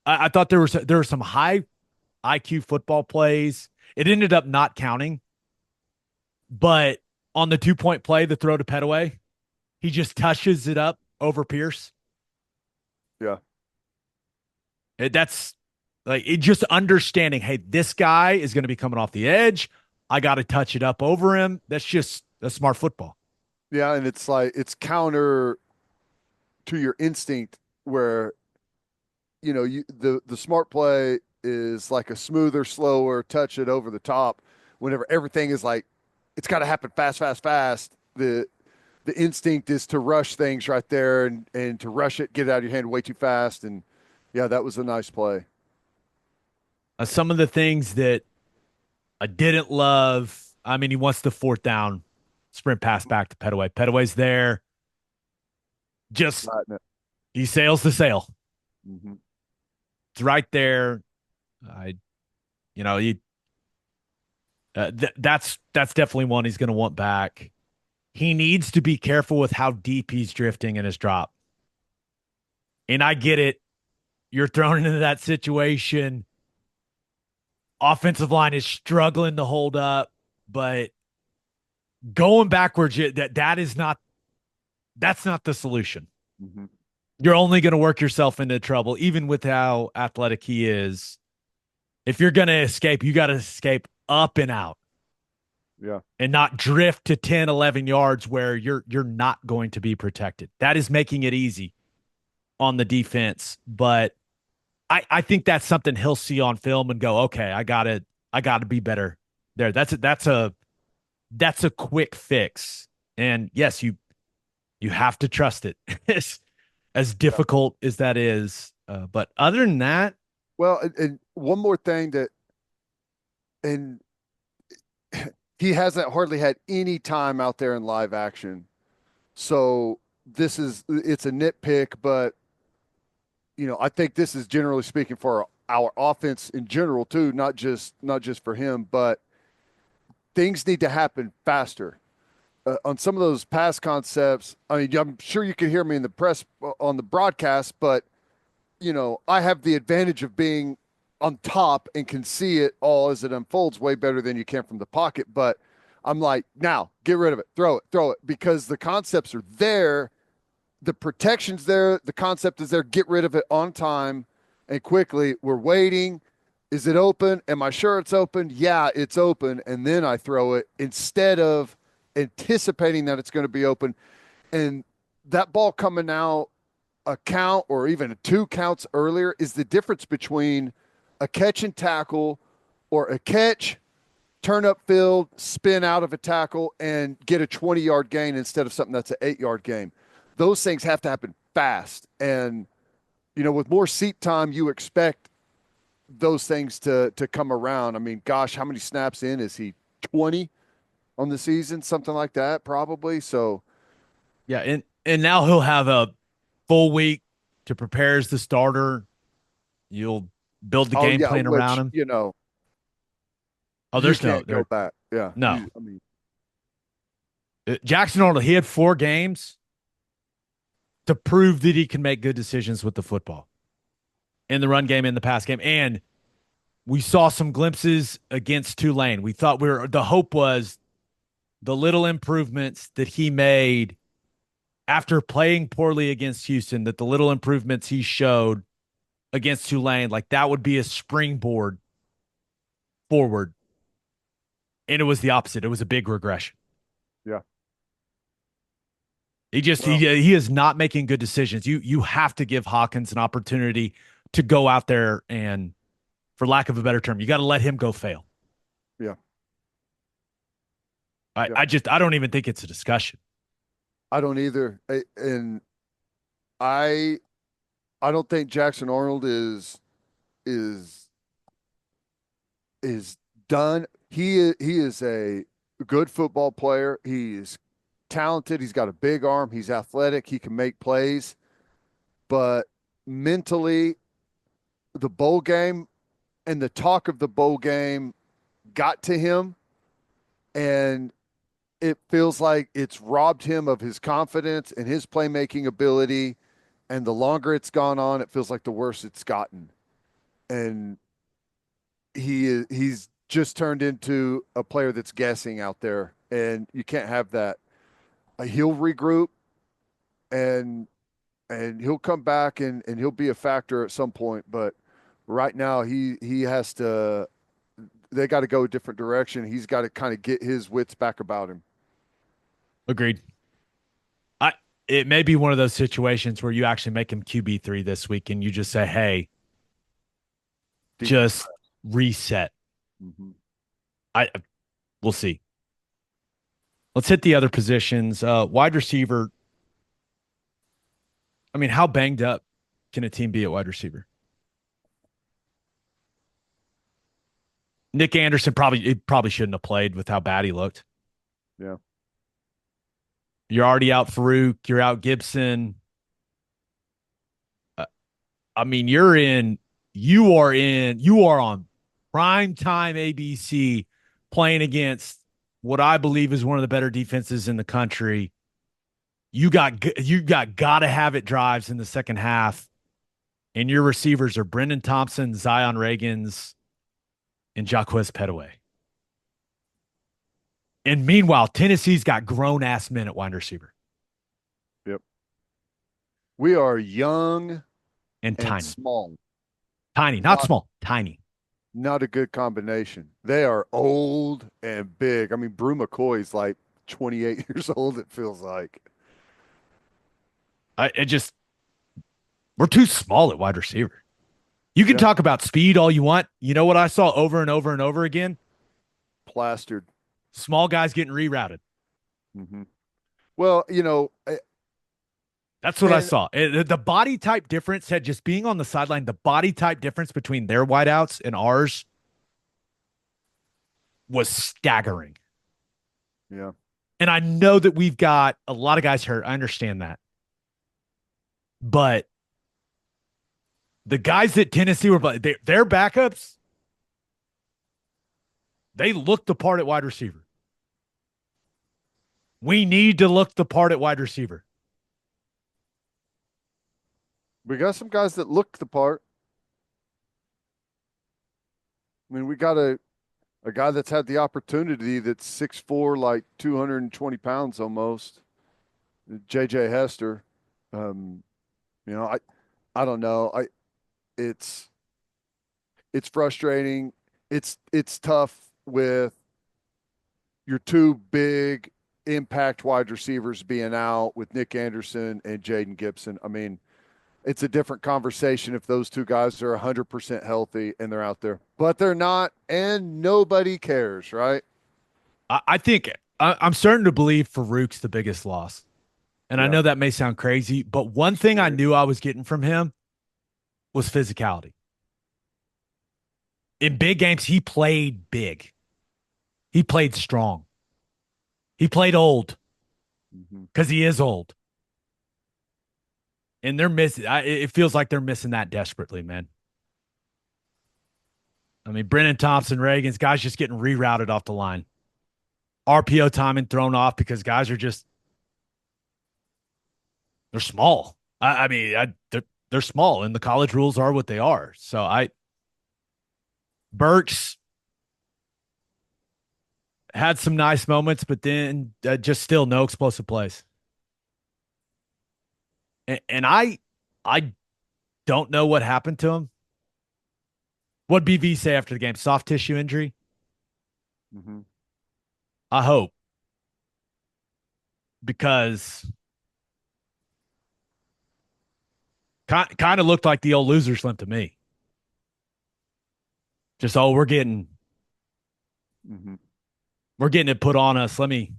I thought there were some high IQ football plays. It ended up not counting, but on the 2-point play, the throw to Petaway, he just touches it up over Pierce. Yeah. That's like it just understanding, hey, this guy is going to be coming off the edge. I got to touch it up over him. That's smart football. Yeah, and it's like it's counter to your instinct where the smart play is like a smoother, slower touch it over the top. Whenever everything is like it's got to happen fast, fast, fast. The instinct is to rush things right there and to rush it, get it out of your hand way too fast. And yeah, that was a nice play. Some of the things that I didn't love. I mean, he wants the 4th down sprint pass back to Petaway. Petaway's there. Just he sails the sail. Mm-hmm. It's right there. I, you know, he. That's definitely one he's going to want back. He needs to be careful with how deep he's drifting in his drop. And I get it. You're thrown into that situation. Offensive line is struggling to hold up, but going backwards, that's not the solution. Mm-hmm. You're only going to work yourself into trouble, even with how athletic he is. If you're going to escape, you got to escape up and out. Yeah. and not drift to 10, 11 yards where you're not going to be protected. That is making it easy on the defense, but I think that's something he'll see on film and go, okay, I gotta be better there. That's a quick fix. And yes, you have to trust it. As Yeah. difficult as that is. But other than that, Well, and one more thing that, and he hasn't hardly had any time out there in live action. So it's a nitpick, but I think this is generally speaking for our offense in general too, not just for him, but things need to happen faster. On some of those pass concepts, I mean, I'm sure you can hear me in the press on the broadcast, but I have the advantage of being on top and can see it all as it unfolds way better than you can from the pocket. But I'm like, now get rid of it, throw it, because the concepts are there, the protection's there, the concept is there. Get rid of it on time and quickly. We're waiting. Is it open? Am I sure it's open? Yeah, it's open. And then I throw it instead of anticipating that it's going to be open. And that ball coming out a count or even two counts earlier is the difference between a catch and tackle or a catch, turn up field, spin out of a tackle, and get a 20-yard gain instead of something that's an 8-yard gain. Those things have to happen fast. And, with more seat time, you expect those things to come around. I mean, gosh, how many snaps in is he? 20 on the season, something like that, probably. So, yeah, and now he'll have a full week to prepare as the starter. You'll build the oh game yeah, plan around which him. Oh, you there's no can't go there. back. Yeah, No. I mean, Jackson Arnold, he had 4 games to prove that he can make good decisions with the football in the run game, in the pass game. And we saw some glimpses against Tulane. We thought the hope was the little improvements that he made after playing poorly against Houston, that the little improvements he showed against Tulane, like that would be a springboard forward. And it was the opposite. It was a big regression. yeah. He just Well, he is not making good decisions. You have to give Hawkins an opportunity to go out there and, for lack of a better term, you got to let him go fail. yeah, I, yeah. I just I don't even think it's a discussion. I don't either. And I I don't think Jackson Arnold is is done. He is a good football player. He's talented. He's got a big arm. He's athletic. He can make plays. But mentally, the bowl game and the talk of the bowl game got to him, and it feels like it's robbed him of his confidence and his playmaking ability. And the longer it's gone on, it feels like the worse it's gotten. And he's just turned into a player that's guessing out there, and you can't have that. He'll regroup, and he'll come back, and he'll be a factor at some point. But right now, he has to. They got to go a different direction. He's got to kind of get his wits back about him. Agreed. I It may be one of those situations where you actually make him QB3 this week and you just say, "Hey, just Decompress. reset." Mm-hmm. I We'll see. Let's hit the other positions. Wide receiver. I mean, how banged up can a team be at wide receiver? Nick Anderson probably shouldn't have played with how bad he looked. Yeah. You're already out Farouk. You're out Gibson. Uh, I mean, you are on prime time ABC playing against what I believe is one of the better defenses in the country. You got to have it drives in the second half, and your receivers are Brendan Thompson, Zion Reagans, and Jaquez Petaway. And meanwhile, Tennessee's got grown ass men at wide receiver Yep. We are young and and tiny, small. tiny, not Not small, tiny. Not a good combination. They are old and big. I mean, Brew McCoy's like 28 years old, it feels like. It just we're too small at wide receiver. You can Yeah, talk about speed all you want. You know what I saw over and over and over again? plastered. Small guys getting rerouted. Hmm. Well, That's what I and saw. The body type difference had just being on the sideline, the body type difference between their wideouts and ours was staggering. yeah, And I know that we've got a lot of guys hurt. I understand that. But the guys that Tennessee were, their backups, they looked the part at wide receiver. We need to look the part at wide receiver. we got some guys that look the part. I mean, we got a guy that's had the opportunity that's 6'4", like 220 pounds almost. JJ Hester. Um, I don't know. It's it's frustrating. It's tough with your two big impact wide receivers being out with Nick Anderson and Jaden Gibson. I mean, it's a different conversation if those two guys are 100% healthy and they're out there, but they're not, and nobody cares, right? I think I'm starting to believe Farouk's the biggest loss. And I Yeah. know that may sound crazy, but one thing I knew I was getting from him was physicality. In big games, he played big. He played strong. He played old Mm-hmm. because he is old. And they're missing. It feels like they're missing that desperately, man. I mean, Brennan Thompson, Reagan's guys just getting rerouted off the line. RPO timing thrown off because guys are just they're small. I mean, they're small, and the college rules are what they are. So Burks had some nice moments, but then just still no explosive plays. And I don't know what happened to him. What BV say after the game? Soft tissue injury. Mm-hmm. I hope because kind of looked like the old losers limp to me. Just Mm-hmm. we're getting it put on us. Let me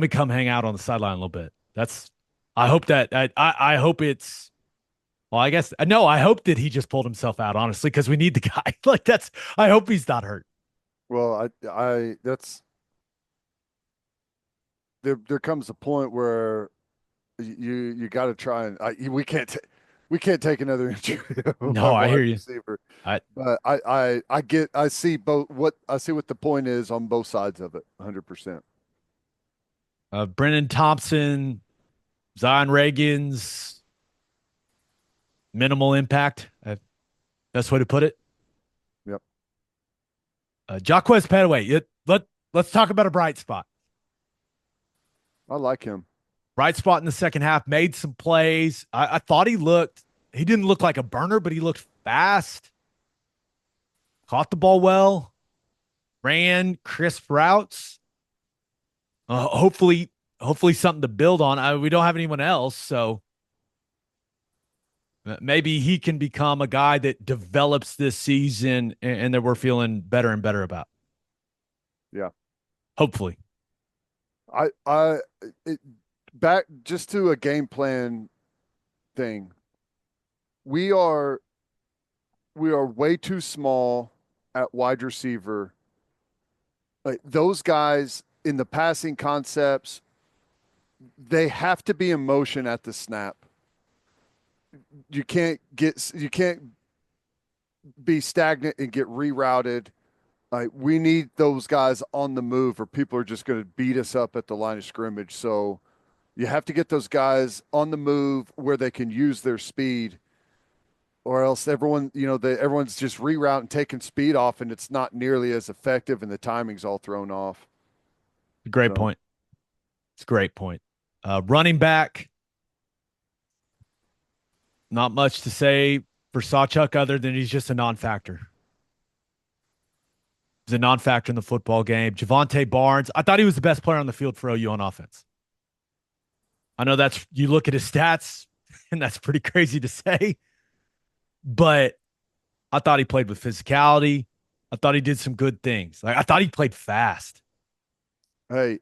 come hang out on the sideline a little bit. That's I hope that I hope it's well, I guess no, I hope that he just pulled himself out, honestly, because we need the guy. Like that's I hope he's not hurt. Well, I that's there comes a point where you got to try and we can't take another injury No, on I hear wide you. receiver. I But I see what the point is on both sides of it, 100%. Brennan Thompson, Zion Reagan's minimal impact. Best way to put it. Yep, Jaquez Petaway. Let's talk about a bright spot. I like him. Bright spot in the second half. Made some plays. I thought he didn't look like a burner, but he looked fast. Caught the ball well. Ran crisp routes. Hopefully something to build on. We don't have anyone else, so maybe he can become a guy that develops this season and that we're feeling better and better about. Yeah, Hopefully. I it, back just to a game plan thing. We are we are way too small at wide receiver. Like those guys in the passing concepts, they have to be in motion at the snap. You can't be stagnant and get rerouted. Like we need those guys on the move, or people are just going to beat us up at the line of scrimmage. So you have to get those guys on the move where they can use their speed, or else everyone's just rerouting and taking speed off, and it's not nearly as effective, and the timing's all thrown off. Great So point. It's a great point. Running back, not much to say. for Sawchuk other than he's just a non-factor. He's a non-factor in the football game. Javante Barnes, I thought he was the best player on the field for OU on offense. I know that's you look at his stats, and that's pretty crazy to say, but I thought he played with physicality. I thought he did some good things. Like I thought he played fast. Hey,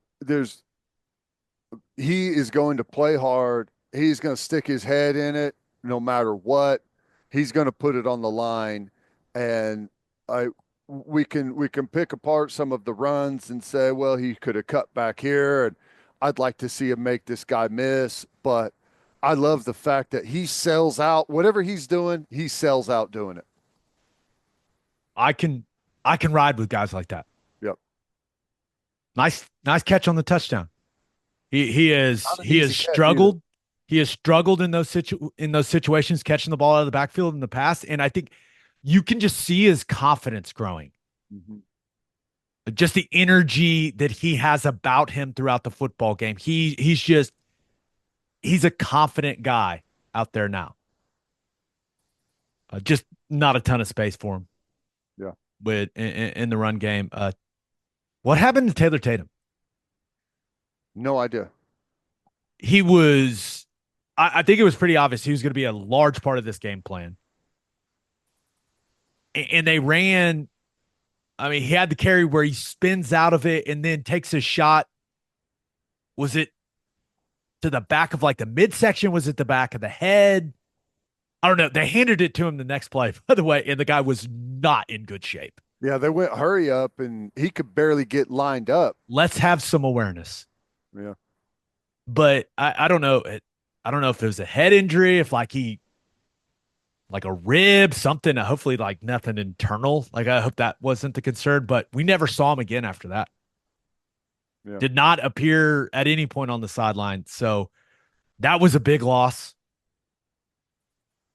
he is going to play hard. He's going to stick his head in it no matter what. He's going to put it on the line, and I we can pick apart some of the runs and say, well, he could have cut back here, and I'd like to see him make this guy miss. But I love the fact that he sells out whatever he's doing. He sells out doing it. I can I can ride with guys like that. Yep. Nice catch on the touchdown. He is Not an he easy has catch either. struggled. He has struggled in those situations catching the ball out of the backfield in the past, and I think you can just see his confidence growing. Mhm. Just the energy that he has about him throughout the football game. He's a confident guy out there now. Just not a ton of space for him Yeah. in the run game. What happened to Taylor Tatum? No idea. He was, think it was pretty obvious he was going to be a large part of this game plan. And they ran. I mean, he had the carry where he spins out of it and then takes a shot. Was it to the back of like the midsection? Was it the back of the head? I don't know. They handed it to him the next play, by the way, and the guy was not in good shape. Yeah, they went hurry up, and he could barely get lined up. Let's have some awareness. Yeah. But I don't know. I don't know if it was a head injury, if like a rib, something. Hopefully, like nothing internal. Like I hope that wasn't the concern. But we never saw him again after that. Yeah. Did not appear at any point on the sideline. So that was a big loss.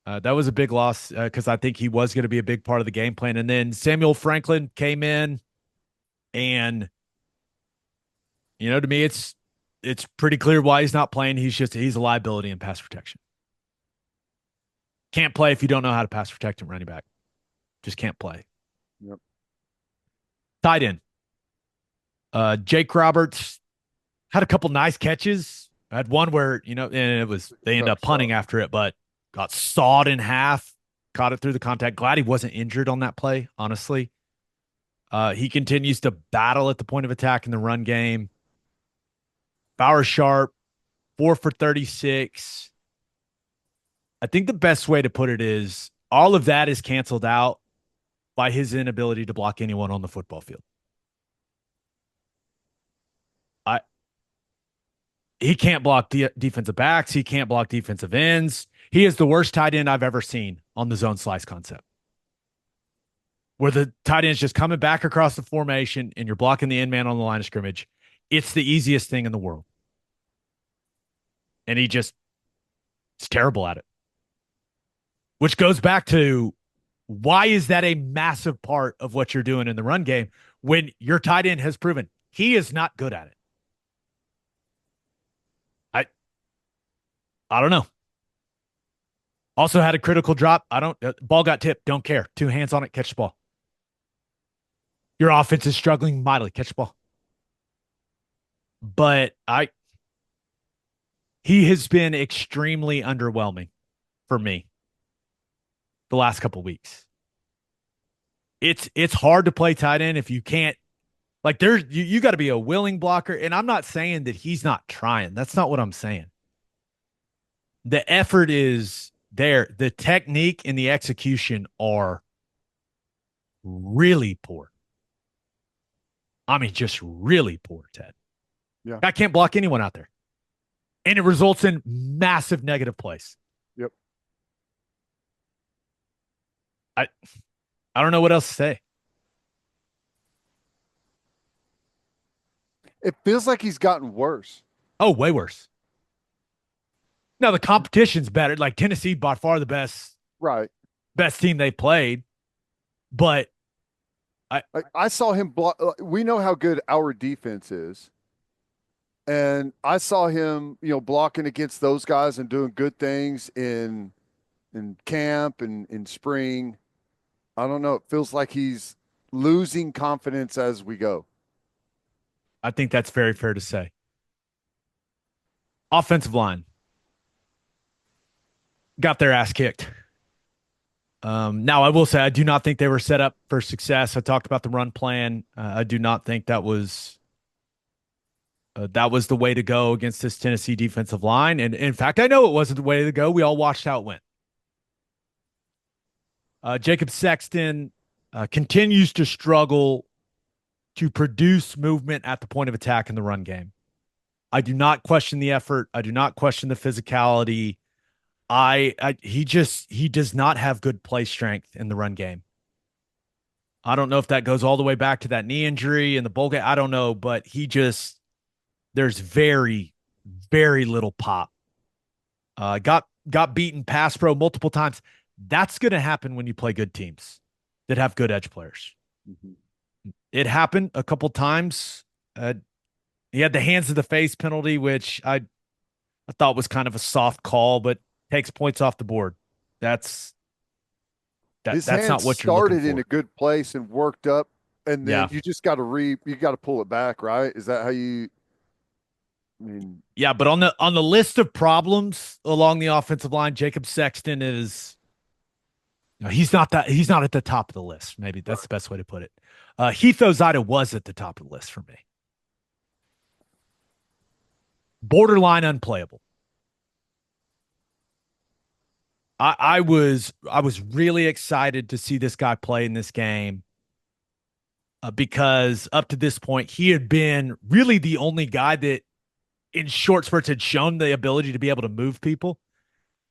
That was a big loss because I think he was going to be a big part of the game plan. And then Samuel Franklin came in, and to me, it's pretty clear why he's not playing. He's a liability in pass protection. Can't play if you don't know how to pass protect him running back. Just can't play. Yep. Tight end. Jake Roberts had a couple nice catches. Had one where, and they ended up punting after it, but got sawed in half, caught it through the contact. Glad he wasn't injured on that play, honestly. He continues to battle at the point of attack in the run game. Bauer Sharp, 4 for 36. I think the best way to put it is all of that is canceled out by his inability to block anyone on the football field. He can't block defensive backs. He can't block defensive ends. He is the worst tight end I've ever seen on the zone slice concept, where the tight end is just coming back across the formation and you're blocking the end man on the line of scrimmage. It's the easiest thing in the world. And he's terrible at it. Which goes back to why is that a massive part of what you're doing in the run game when your tight end has proven he is not good at it? I don't know. Also had a critical drop. Ball got tipped. Don't care. 2 hands on it. Catch the ball. Your offense is struggling mightily. Catch the ball. But he has been extremely underwhelming for me the last couple of weeks. It's hard to play tight end if you can't, like, you got to be a willing blocker. And I'm not saying that he's not trying. That's not what I'm saying. The effort is there. The technique and the execution are really poor. I mean, just really poor, Ted. Yeah. I can't block anyone out there. And it results in massive negative plays. Yep. I don't know what else to say. It feels like he's gotten worse. Oh, way worse. Now the competition's better. Like Tennessee, by far the best team they played. But I saw him block. We know how good our defense is, and I saw him, blocking against those guys and doing good things in in camp and in spring. I don't know. It feels like he's losing confidence as we go. I think that's very fair to say. Offensive line got their ass kicked. Now, I will say I do not think they were set up for success. I talked about the run plan. I do not think that was the way to go against this Tennessee defensive line. And in fact, I know it wasn't the way to go. We all watched how it went. Jacob Sexton continues to struggle to produce movement at the point of attack in the run game. I do not question the effort. I do not question the physicality. He does not have good play strength in the run game. I don't know if that goes all the way back to that knee injury and the bowl game. I don't know, but there's very, very little pop. Got beaten pass pro multiple times. That's going to happen when you play good teams that have good edge players. Mm-hmm. It happened a couple times. He had the hands of the face penalty, which I thought was kind of a soft call, but takes points off the board. That's His that's not hands what you're looking started in for. a good place and worked up, and then Yeah. you just got to you got to pull it back, right? Is that how you? I mean, Yeah, but on the list of problems along the offensive line, Jacob Sexton is no, he's not at the top of the list. Maybe that's the best way to put it. Heath Ozida was at the top of the list for me. Borderline unplayable. I was really excited to see this guy play in this game because up to this point he had been really the only guy that in short spurts had shown the ability to be able to move people.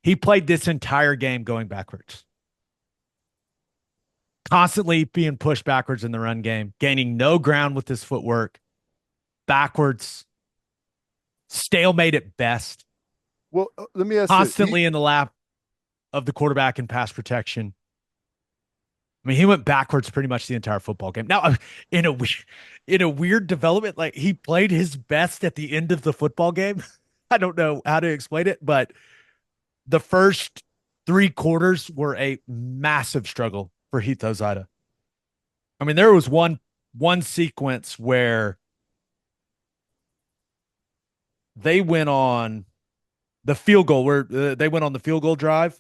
He played this entire game going backwards, constantly being pushed backwards in the run game, gaining no ground with his footwork, backwards, stalemate at best, well, let me ask this. constantly in the lap of the quarterback in pass protection. I mean, he went backwards pretty much the entire football game. Now, in a weird development, like he played his best at the end of the football game. I don't know how to explain it, but the first three quarters were a massive struggle for Heath Ozida. I mean, there was one sequence where they went on the field goal, where they went on the field goal drive.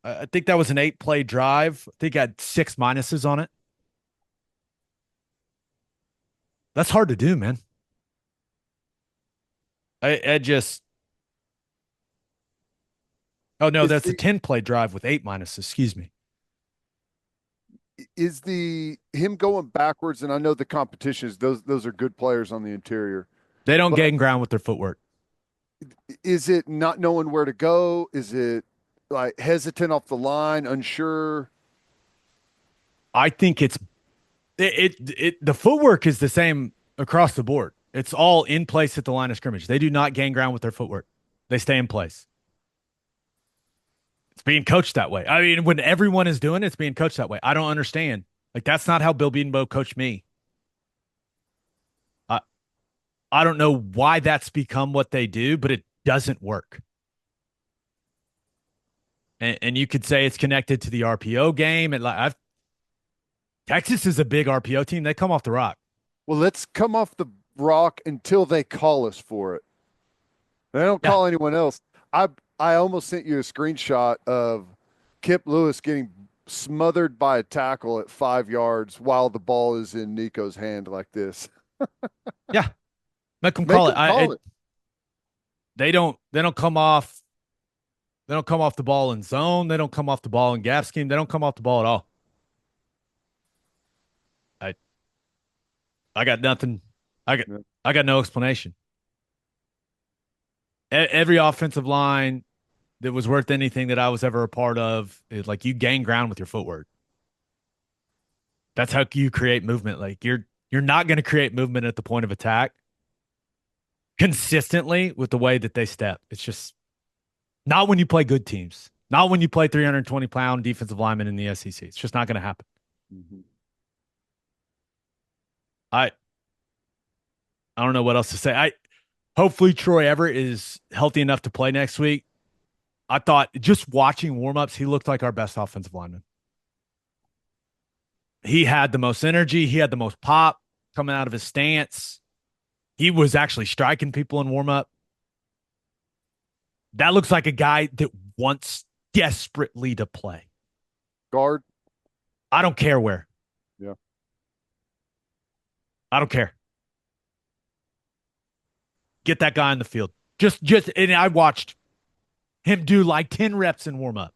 I think that was an 8-play drive. I think it had 6 minuses on it. That's hard to do, man. I just. Oh no, Is that's a the 10-play drive with 8 minuses. Excuse me. is the him going backwards? And I know the competition is those are good players on the interior, They don't but gain ground with their footwork. is it not knowing where to go? Is it like hesitant off the line, unsure? I think the footwork is the same across the board. It's all in place at the line of scrimmage. They do not gain ground with their footwork. They stay in place. It's being coached that way. I mean, when everyone is doing it, it's being coached that way. I don't understand. Like that's not how Bill Bedenbaugh coached me. I I don't know why that's become what they do, but it doesn't work. And you could say it's connected to the RPO game. And Texas is a big RPO team. They come off the rock. Well, let's come off the rock until they call us for it. They don't Yeah. call anyone else. I almost sent you a screenshot of Kip Lewis getting smothered by a tackle at 5 yards while the ball is in Nico's hand like this. Yeah. Make them Make call it. him call it. They don't come off. They don't come off the ball in zone. They don't come off the ball in gap scheme. They don't come off the ball at all. I I got nothing. I got Yeah. I got no explanation. Every offensive line that was worth anything that I was ever a part of is like you gain ground with your footwork. That's how you create movement. Like you're not going to create movement at the point of attack consistently with the way that they step. It's just not when you play good teams. Not when you play 320-pound defensive linemen in the SEC. It's just not going to happen. Mm-hmm. I I don't know what else to say. I hopefully Troy Everett is healthy enough to play next week. I thought just watching warmups, he looked like our best offensive lineman. He had the most energy. He had the most pop coming out of his stance. He was actually striking people in warmup. That looks like a guy that wants desperately to play. Guard. I don't care where. Yeah. I don't care. Get that guy in the field. And I watched him do like 10 reps in warmup.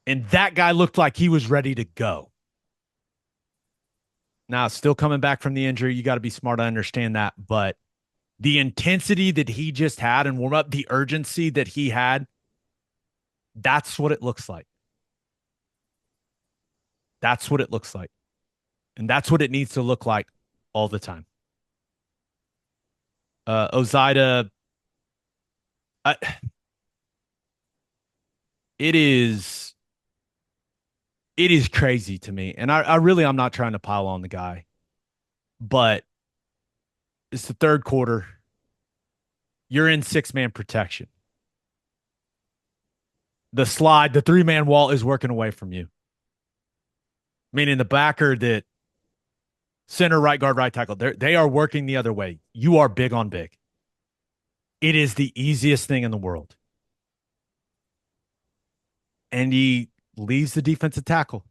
And that guy looked like he was ready to go. Now, still coming back from the injury. You got to be smart to understand that. But the intensity that he just had in warm up, the urgency that he had, that's what it looks like. That's what it looks like. And that's what it needs to look like all the time. Ozida, it is crazy to me. And I'm not trying to pile on the guy, but it's the third quarter. You're in 6-man protection. The slide, the 3-man wall is working away from you. Meaning the backer that center, right guard, right tackle, they are working the other way. You are big on big. It is the easiest thing in the world. And he leaves the defensive tackle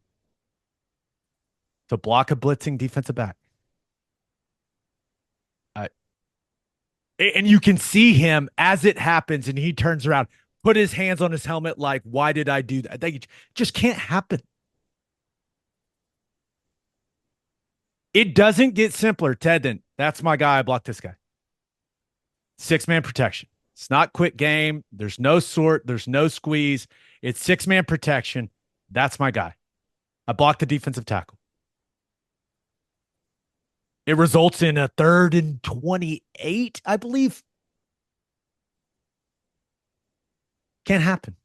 to block a blitzing defensive back. And you can see him as it happens and he turns around, put his hands on his helmet like, why did I do that? That just can't happen. It doesn't get simpler, Ted. That's my guy. I blocked this guy. 6-man protection. It's not quick game. There's no sort. There's no squeeze. It's 6-man protection. That's my guy. I blocked the defensive tackle. It results in a 3rd and 28, I believe. Can't happen.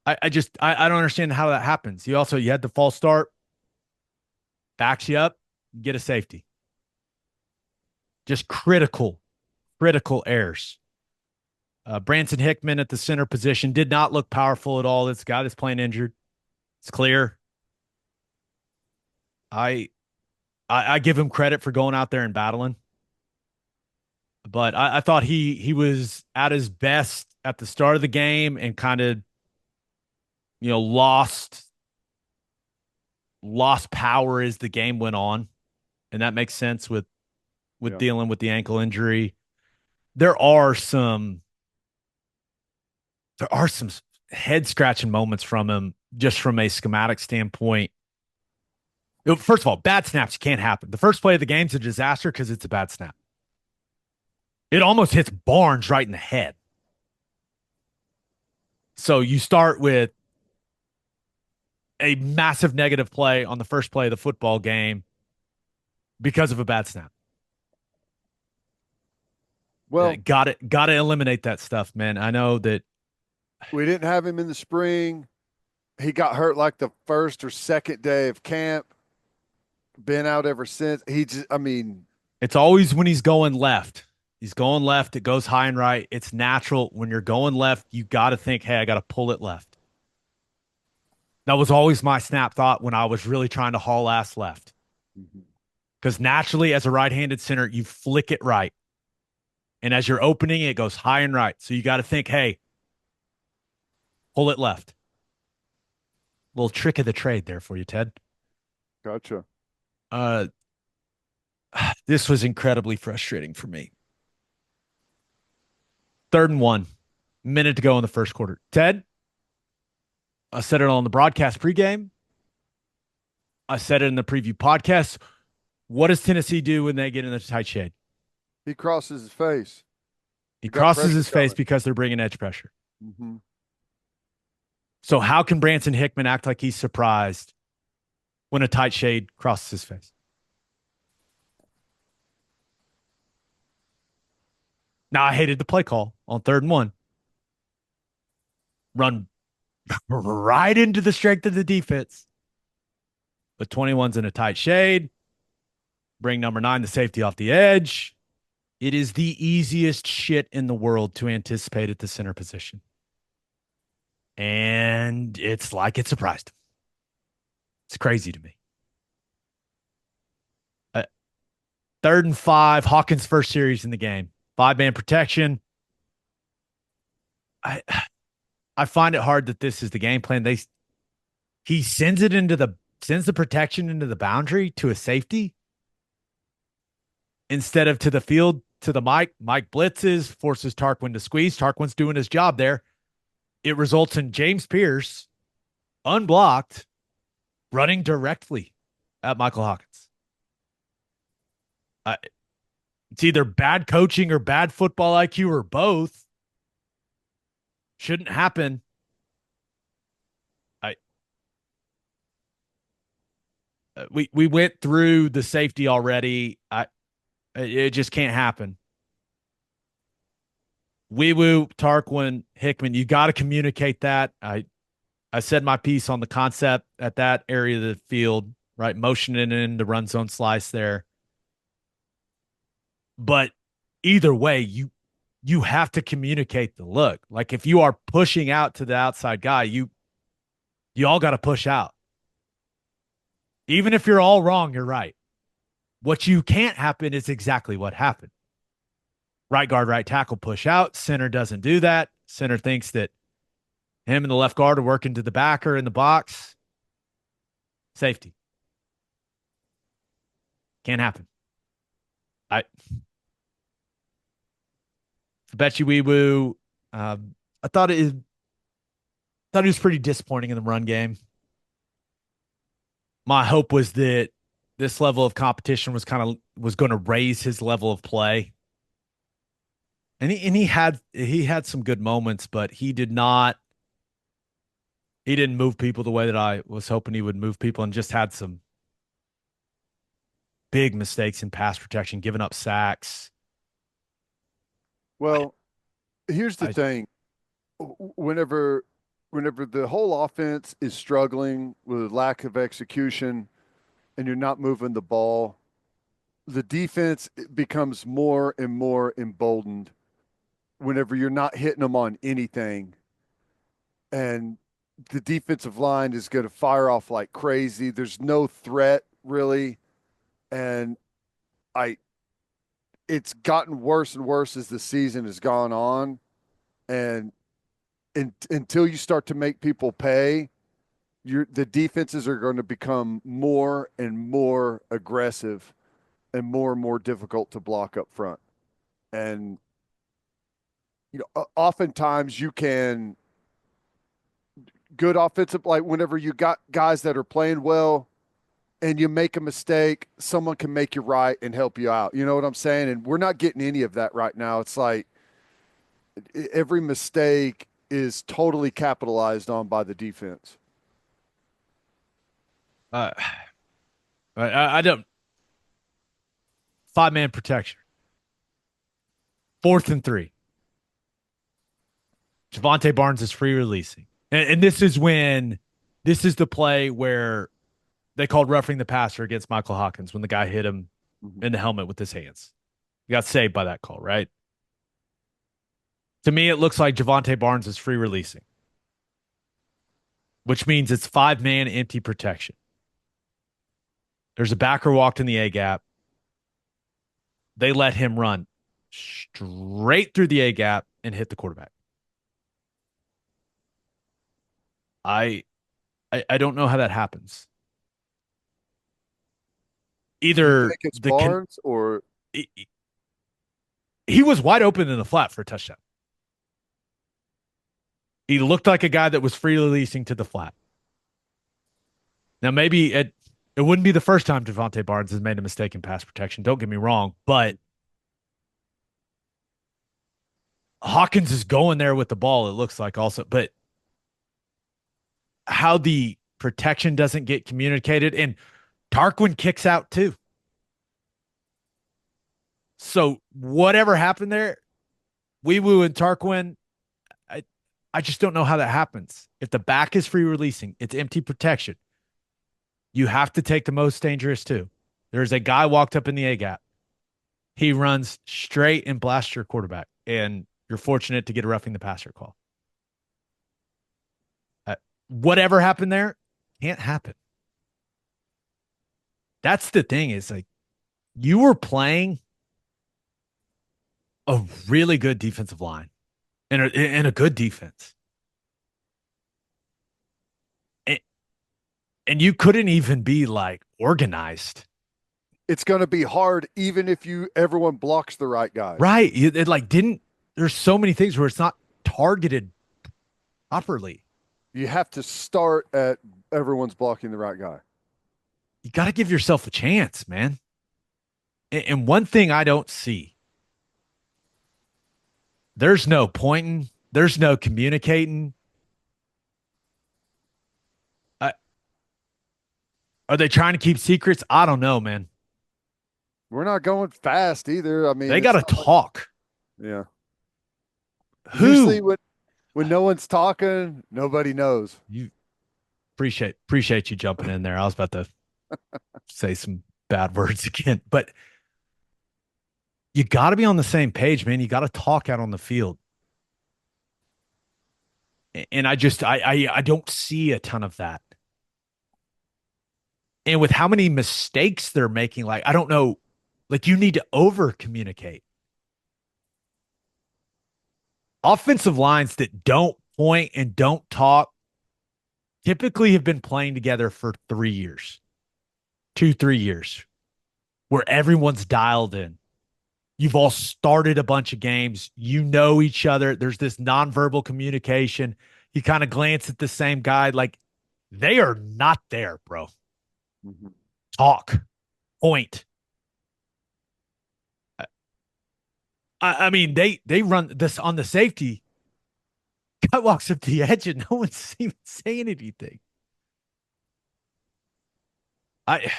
I don't understand how that happens. You had the false start, backs you up, get a safety. Just critical errors. Branson Hickman at the center position did not look powerful at all. This guy that's playing injured. It's clear. I give him credit for going out there and battling. But I thought he was at his best at the start of the game and kind of, lost power as the game went on. And that makes sense with dealing with the ankle injury. There are some head scratching moments from him just from a schematic standpoint. First of all, bad snaps can't happen. The first play of the game's a disaster because it's a bad snap. It almost hits Barnes right in the head. So you start with a massive negative play on the first play of the football game because of a bad snap. Well, got to eliminate that stuff, man. I know that we didn't have him in the spring. He got hurt like the first or second day of camp. Been out ever since. It's always when he's going left. He's going left. It goes high and right. It's natural. When you're going left, you got to think, hey, I got to pull it left. That was always my snap thought when I was really trying to haul ass left. Because naturally, as a right-handed center, you flick it right. And as you're opening, it goes high and right. So you got to think, hey, pull it left. Little trick of the trade there for you, Ted. Gotcha. This was incredibly frustrating for me. 3rd and 1, minute to go in the first quarter. Ted, I said it on the broadcast pregame. I said it in the preview podcast. What does Tennessee do when they get in the tight shade? He crosses his face. He crosses his face because they're bringing edge pressure. Mm-hmm. So how can Branson Hickman act like he's surprised when a tight shade crosses his face? Now, I hated the play call on 3rd and 1. Run right into the strength of the defense. But 21's in a tight shade. Bring number 9, the safety, off the edge. It is the easiest shit in the world to anticipate at the center position. And it's like it surprised him. It's crazy to me. Uh, 3rd and 5, Hawkins' first series in the game. 5-man protection. I I find it hard that this is the game plan. He sends the protection into the boundary to a safety instead of to the field to the Mike. Mike blitzes, forces Tarquin to squeeze. Tarquin's doing his job there. It results in James Pierce unblocked running directly at Michael Hawkins. It's either bad coaching or bad football IQ or both. Shouldn't happen. I we went through the safety already. It just can't happen. Wee Woo, Tarquin, Hickman, you got to communicate that. I said my piece on the concept at that area of the field, right? Motioning in the run zone slice there. But either way, you have to communicate the look. Like if you are pushing out to the outside guy, you all got to push out. Even if you're all wrong, you're right. What you can't happen is exactly what happened. Right guard, right tackle push out. Center doesn't do that. Center thinks that him and the left guard are working to the backer in the box. Safety. Can't happen. I bet you Wee Woo. I thought he was pretty disappointing in the run game. My hope was that this level of competition was going to raise his level of play. And he had some good moments, but he didn't move people the way that I was hoping he would move people, and just had some big mistakes in pass protection, giving up sacks. Well, here's the thing. Whenever the whole offense is struggling with lack of execution and you're not moving the ball, the defense becomes more and more emboldened whenever you're not hitting them on anything. And the defensive line is going to fire off like crazy. There's no threat really. And it's gotten worse and worse as the season has gone on. And until you start to make people pay, the defenses are going to become more and more aggressive and more difficult to block up front. And oftentimes you can good offensive, like whenever you got guys that are playing well and you make a mistake, someone can make you right and help you out. You know what I'm saying? And we're not getting any of that right now. It's like every mistake is totally capitalized on by the defense. I don't. 5-man protection. 4th and 3. Javonte Barnes is free releasing. And this is the play where they called roughing the passer against Michael Hawkins when the guy hit him in the helmet with his hands. He got saved by that call, right? To me, it looks like Javonte Barnes is free releasing, which means it's 5-man empty protection. There's a backer walked in the A gap. They let him run straight through the A gap and hit the quarterback. I don't know how that happens. Either it's Barnes or he was wide open in the flat for a touchdown. He looked like a guy that was free releasing to the flat. Now, maybe it wouldn't be the first time Javonte Barnes has made a mistake in pass protection. Don't get me wrong, but Hawkins is going there with the ball, it looks like also. But how the protection doesn't get communicated, and Tarquin kicks out too. So whatever happened there, Wee Woo and Tarquin, I just don't know how that happens. If the back is free releasing, it's empty protection. You have to take the most dangerous too. There's a guy walked up in the A gap. He runs straight and blasts your quarterback, and you're fortunate to get a roughing the passer call. Uh, whatever happened there can't happen. That's the thing is like you were playing a really good defensive line and a good defense. And, and you couldn't even be like organized. It's going to be hard even if you everyone blocks the right guys. Right. It like didn't there's so many things where it's not targeted properly. You have to start at everyone's blocking the right guy. You got to give yourself a chance, man. And one thing I don't see, there's no pointing, there's no communicating. Uh, are they trying to keep secrets? I don't know, man. We're not going fast either. I mean, They got it's to not like, talk. yeah. Usually Who? when no one's talking, nobody knows. You appreciate you jumping in there. I was about to say some bad words again, but you got to be on the same page, man. You got to talk out on the field. And I don't see a ton of that. And with how many mistakes they're making, like I don't know, like you need to over communicate. Offensive lines that don't point and don't talk typically have been playing together for 3 years, 2, 3 years, where everyone's dialed in. You've all started a bunch of games. You know each other. There's this nonverbal communication. You kind of glance at the same guy. Like they are not there, bro. Mm-hmm. Talk, point. I mean, they run this on the safety. Guy walks up the edge and no one's even saying anything. I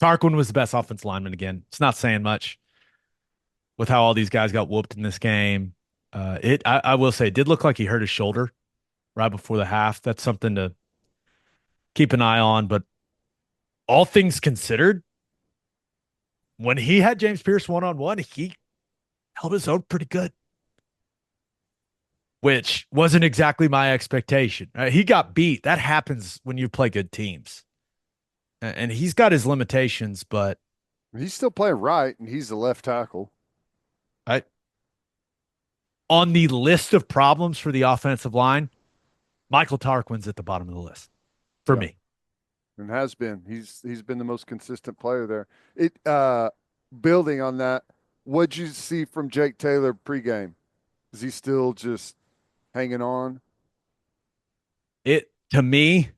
Tarquin was the best offensive lineman again. It's not saying much with how all these guys got whooped in this game. I will say it did look like he hurt his shoulder right before the half. That's something to keep an eye on. But all things considered, when he had James Pierce 1-on-1, he held his own pretty good, which wasn't exactly my expectation. He got beat. That happens when you play good teams. And he's got his limitations, but He's still playing right, and he's the left tackle. I on the list of problems for the offensive line, Michael Tarquin's at the bottom of the list for Yeah, me. and has been. He's been the most consistent player there. It building on that, what'd you see from Jake Taylor pregame? Is he still just hanging on? It to me,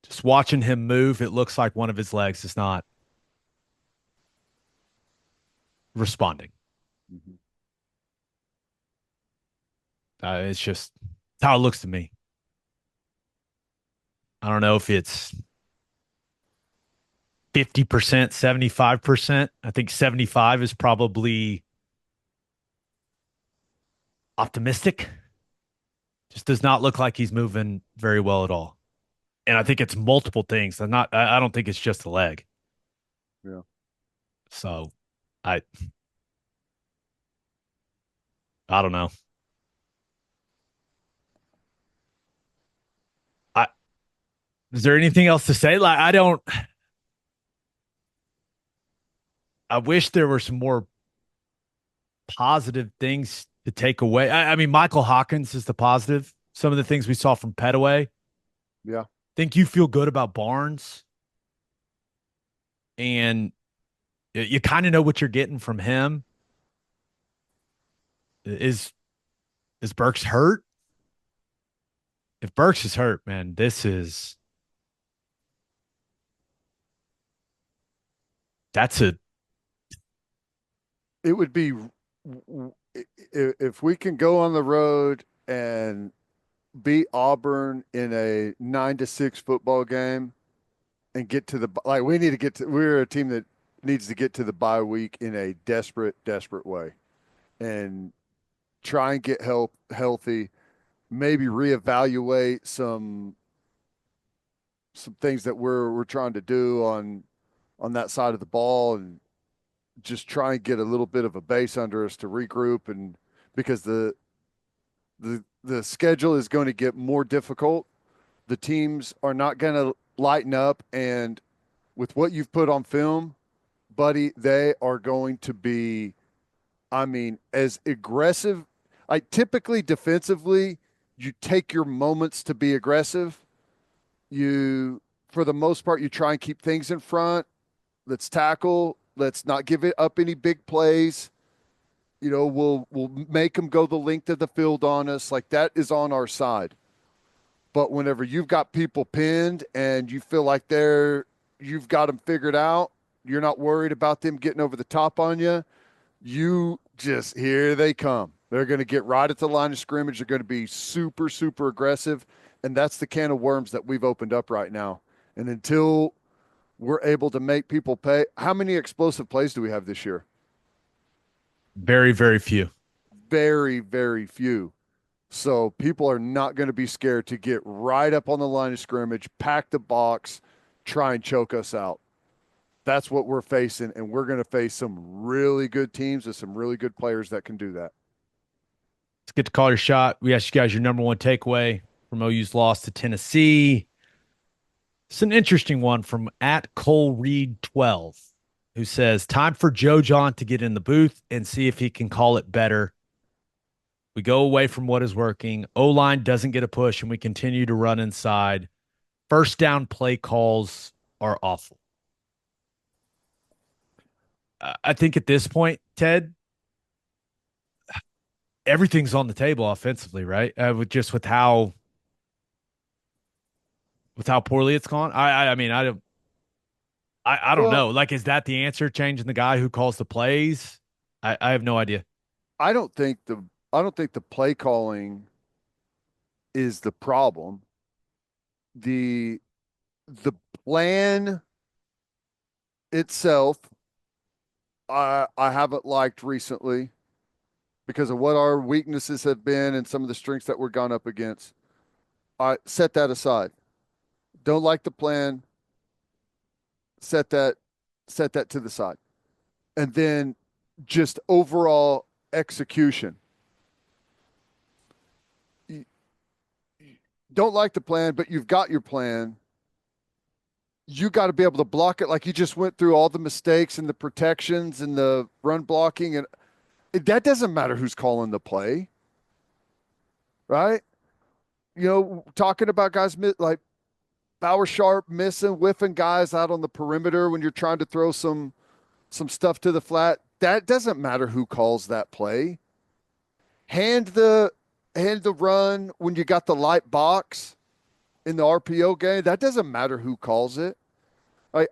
just watching him move, it looks like one of his legs is not responding. Mm-hmm. It's just it's how it looks to me. I don't know if it's 50%, 75%. I think 75 is probably optimistic. Just does not look like he's moving very well at all. And I think it's multiple things. I don't think it's just the leg. Yeah. So I I don't know. I Is there anything else to say? Like I wish there were some more positive things to take away. I mean, Michael Hawkins is the positive. Some of the things we saw from Petaway. Yeah. Think you feel good about Barnes, and you kind of know what you're getting from him. Is Burks hurt? If Burks is hurt, man, that's a It would be if we can go on the road and beat Auburn in a 9-6 football game and get to the like we need to get to we're a team that needs to get to the bye week in a desperate way and try and get healthy, maybe reevaluate some things that we're trying to do on that side of the ball and just try and get a little bit of a base under us to regroup, and because the schedule is going to get more difficult. The teams are not going to lighten up, and with what you've put on film, buddy, they are going to be, I mean, as aggressive. I typically defensively, you take your moments to be aggressive. You, for the most part, you try and keep things in front. Let's tackle. Let's not give it up any big plays. We'll make them go the length of the field on us. Like that is on our side. But whenever you've got people pinned and you feel like you've got them figured out, you're not worried about them getting over the top on you. You just, here they come. They're going to get right at the line of scrimmage. They're going to be super, super aggressive. And that's the can of worms that we've opened up right now. And until we're able to make people pay, how many explosive plays do we have this year? Very, very few. Very, very few. So people are not going to be scared to get right up on the line of scrimmage, pack the box, try and choke us out. That's what we're facing, and we're going to face some really good teams and some really good players that can do that. Let's get to call your shot. We asked you guys your number one takeaway from OU's loss to Tennessee. It's an interesting one from at Cole Reed 12, who says, time for Joe John to get in the booth and see if he can call it better. We go away from what is working. O-line doesn't get a push, and we continue to run inside. First down play calls are awful. I think at this point, Ted, everything's on the table offensively, right? With how poorly it's gone. I mean, I don't Well, know. Like, is that the answer? Changing the guy who calls the plays? I have no idea. I don't think the I don't think the play calling is the problem. The the plan itself, I haven't liked recently because of what our weaknesses have been and some of the strengths that we're gone up against. I set that aside. Don't like the plan. Set that set that to the side. And then just overall execution. You don't like the plan, but you've got your plan. You got to be able to block it like you just went through all the mistakes and the protections and the run blocking, and that doesn't matter who's calling the play, right? Talking about guys like Bauer Sharp missing, whiffing guys out on the perimeter when you're trying to throw some stuff to the flat. That doesn't matter who calls that play. Hand the hand the run when you got the light box in the RPO game. That doesn't matter who calls it. I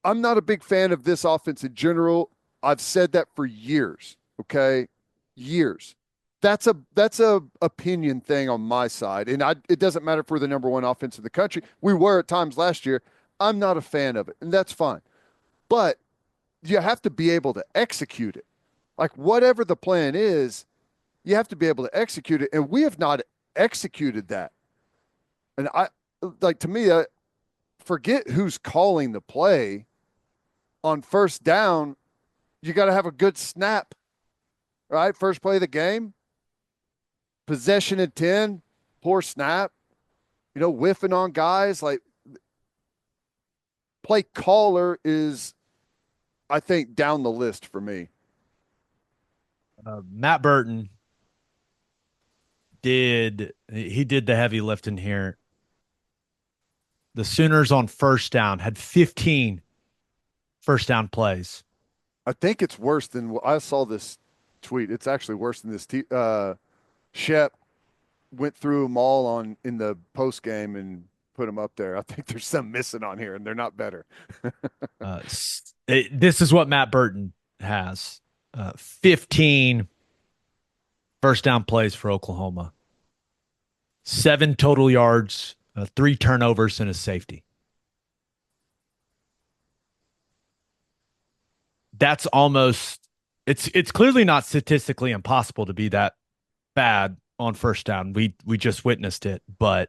I'm not a big fan of this offense in general. I've said that for years. Okay, years. That's a opinion thing on my side, and it doesn't matter if we're the number one offense in the country. We were at times last year. I'm not a fan of it, and that's fine. But you have to be able to execute it. Like whatever the plan is, you have to be able to execute it, and we have not executed that. And I like to me, forget who's calling the play on first down. You got to have a good snap, right? First play of the game, possession at 10, poor snap, whiffing on guys. Like play caller is, I think, down the list for me. Matt Burton did the heavy lifting here. The Sooners on first down had 15 first down plays. I think it's worse than I saw this tweet. It's actually worse than this. Shep went through them all in the post game and put them up there. I think there's some missing on here, and they're not better. This is what Matt Burton has: 15 first down plays for Oklahoma, 7 total yards, 3 turnovers, and a safety. That's almost it's clearly not statistically impossible to be that bad on first down. We just witnessed it, but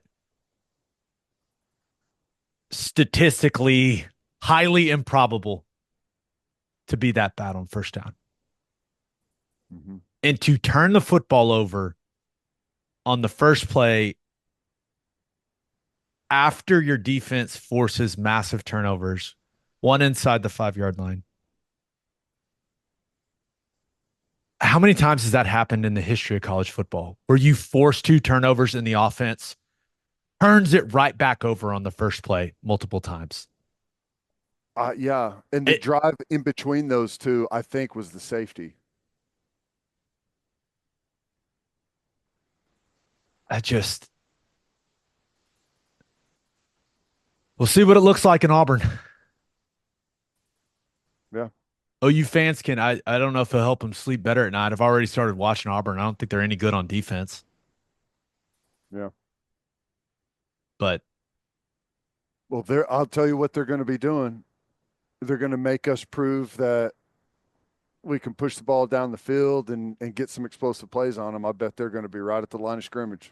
statistically highly improbable to be that bad on first down. Mhm. And to turn the football over on the first play after your defense forces massive turnovers, one inside the 5 yard line. How many times has that happened in the history of college football where you force two turnovers in the offense, turns it right back over on the first play multiple times? Yeah, and the It, drive in between those two, I think, was the safety. I just, we'll see what it looks like in Auburn. Yeah, OU fans can, I don't know if it'll help them sleep better at night. I've already started watching Auburn. I don't think they're any good on defense, yeah. but Well, I'll tell you what they're going to be doing. They're going to make us prove that we can push the ball down the field and get some explosive plays on them. I bet they're going to be right at the line of scrimmage.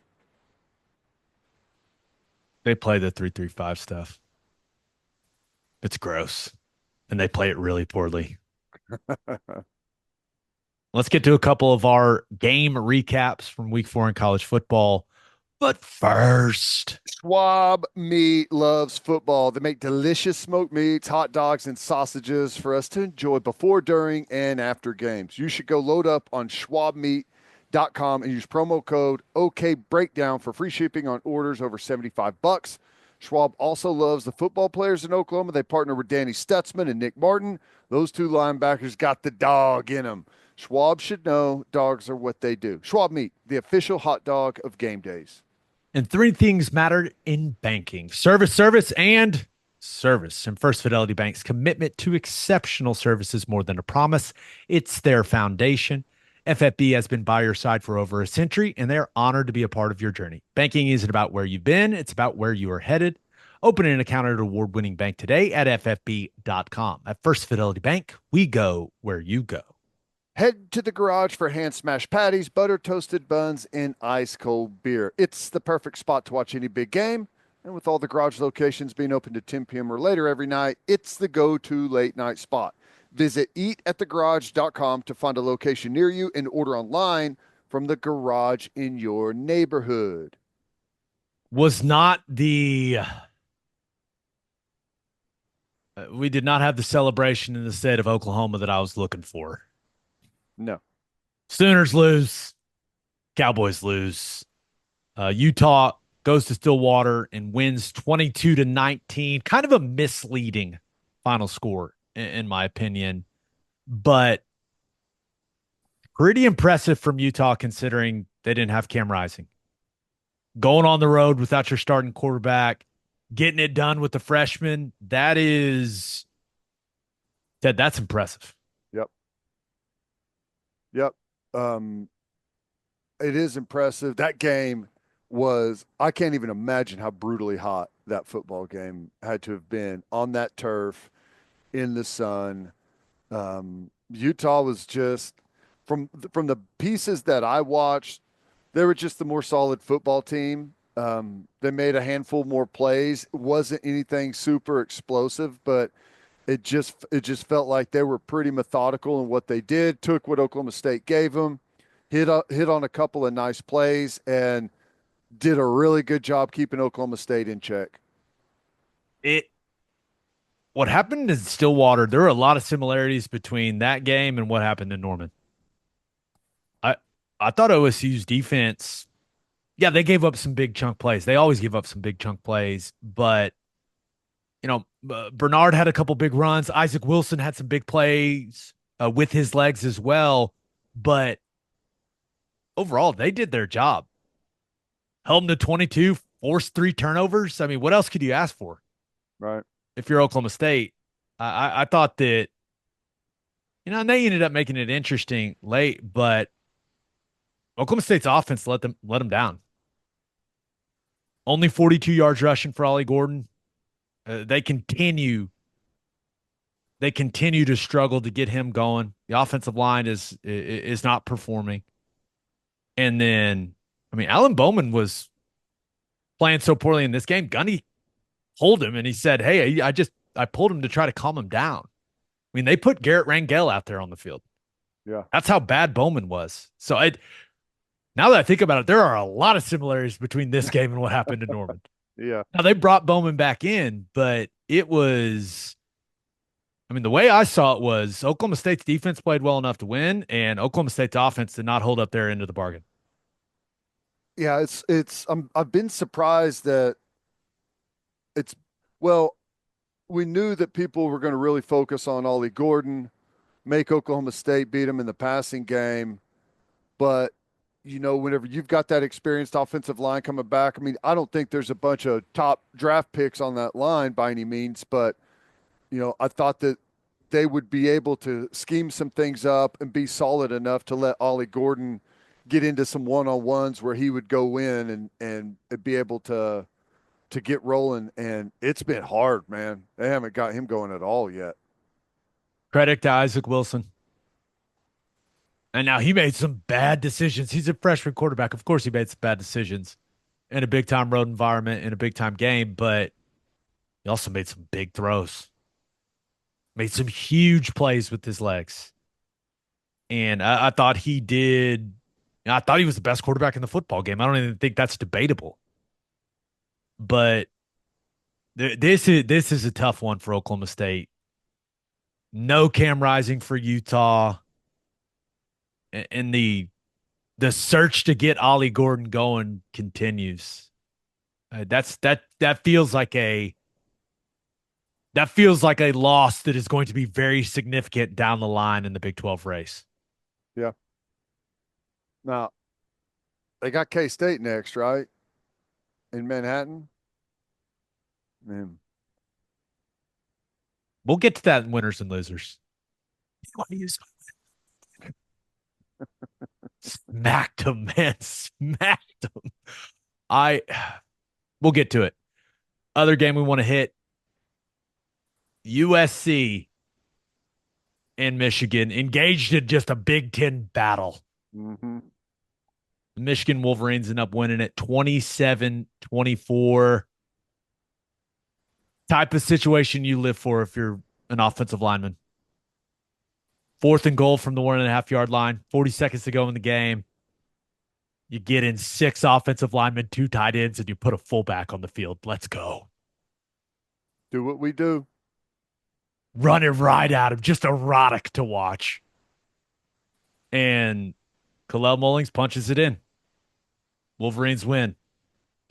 they play the 3-3-5 stuff. It's gross. And they play it really poorly. Let's get to a couple of our game recaps from week 4 in college football. But first, Schwab Meat loves football. They make delicious smoked meats, hot dogs, and sausages for us to enjoy before, during, and after games. You should go load up on schwabmeat.com and use promo code OKBreakdown for free shipping on orders over $75. Schwab also loves the football players in Oklahoma. They partner with Danny Stutzman and Nick Martin. Those two linebackers got the dog in them. Schwab should know dogs are what they do. Schwab Meat, the official hot dog of game days. and three things mattered in banking: service, service, and service. And First Fidelity Bank's commitment to exceptional service is more than a promise, it's their foundation. FFB has been by your side for over a century, and they're honored to be a part of your journey. Banking isn't about where you've been, it's about where you are headed. Open an account at an award-winning bank today at ffb.com. At First Fidelity Bank, we go where you go. Head to the garage for hand smashed patties, butter toasted buns, and ice cold beer. It's the perfect spot to watch any big game. And with all the garage locations being open to 10 p.m. or later every night, it's the go to late night spot. Visit eatatthegarage.com to find a location near you and order online from the garage in your neighborhood. Was not we did not have the celebration in the state of Oklahoma that I was looking for. No. Sooners lose, Cowboys lose. Utah goes to Stillwater and wins 22-19. Kind of a misleading final score, in my opinion, but pretty impressive from Utah considering they didn't have Cam Rising. Going on the road without your starting quarterback, getting it done with the freshman, that's impressive. Yep. Yep. Um, it is impressive. That game was, I can't even imagine how brutally hot that football game had to have been on that turf in the sun. Utah was just from the pieces that I watched, they were just the more solid football team. They made a handful more plays. It wasn't anything super explosive, but it just felt like they were pretty methodical in what they did. Took what Oklahoma State gave them, hit on a couple of nice plays, and did a really good job keeping Oklahoma State in check. It What happened in Stillwater, there are a lot of similarities between that game and what happened in Norman. I I thought OSU's defense, yeah, they gave up some big chunk plays. They always give up some big chunk plays, but Bernard had a couple big runs. Isaac Wilson had some big plays with his legs as well, but overall, they did their job. Held them to 22, forced 3 turnovers. I mean, what else could you ask for Right. if you're Oklahoma State? I thought that, and they ended up making it interesting late, but Oklahoma State's offense let them down. Only 42 yards rushing for Ollie Gordon. They continue to struggle to get him going. The offensive line is not performing. And then, I mean, Alan Bowman was playing so poorly in this game. Gundy pulled him and he said, "Hey, I pulled him to try to calm him down." mean, they put Garrett Rangel out there on the field. Yeah. That's how bad Bowman was. So now that I think about it, there are a lot of similarities between this game and what happened in Norman. Yeah. Now they brought Bowman back in, but it was, I mean, the way I saw it was Oklahoma State's defense played well enough to win, and Oklahoma State's offense did not hold up their end of the bargain. Yeah, I've been surprised that it's well, we knew that people were going to really focus on Ollie Gordon, make Oklahoma State beat them in the passing game, but whenever you've got that experienced offensive line coming back, I mean, I don't think there's a bunch of top draft picks on that line by any means, but I thought that they would be able to scheme some things up and be solid enough to let Ollie Gordon get into some one-on-ones where he would go in and be able to get rolling. And it's been hard, man. They haven't got him going at all yet. Credit to Isaac Wilson. And now he made some bad decisions. He's a freshman quarterback. Of course, he made some bad decisions in a big time road environment, in a big time game, but he also made some big throws, made some huge plays with his legs. And I thought he did. I thought he was the best quarterback in the football game. I don't even think that's debatable. But this is a tough one for Oklahoma State. No Cam Rising for Utah. And the search to get Ollie Gordon going continues. That feels like a loss that is going to be very significant down the line in the Big 12 race. Yeah. Now, they got K-State next, right? In Manhattan. Man. We'll get to that in winners and losers. Smacked him, man. Smacked him. We'll get to it. Other game we want to hit. USC and Michigan engaged in just a Big Ten battle. Mm-hmm. The Michigan Wolverines end up winning it 27-24. Type of situation you live for if you're an offensive lineman. 4th and goal from the 1.5 yard line, 40 seconds to go in the game. You get in 6 offensive linemen, 2 tight ends, and you put a fullback on the field. Let's go. Do what we do. Run it right at him. Just erotic to watch. And Kalel Mullings punches it in. Wolverines win.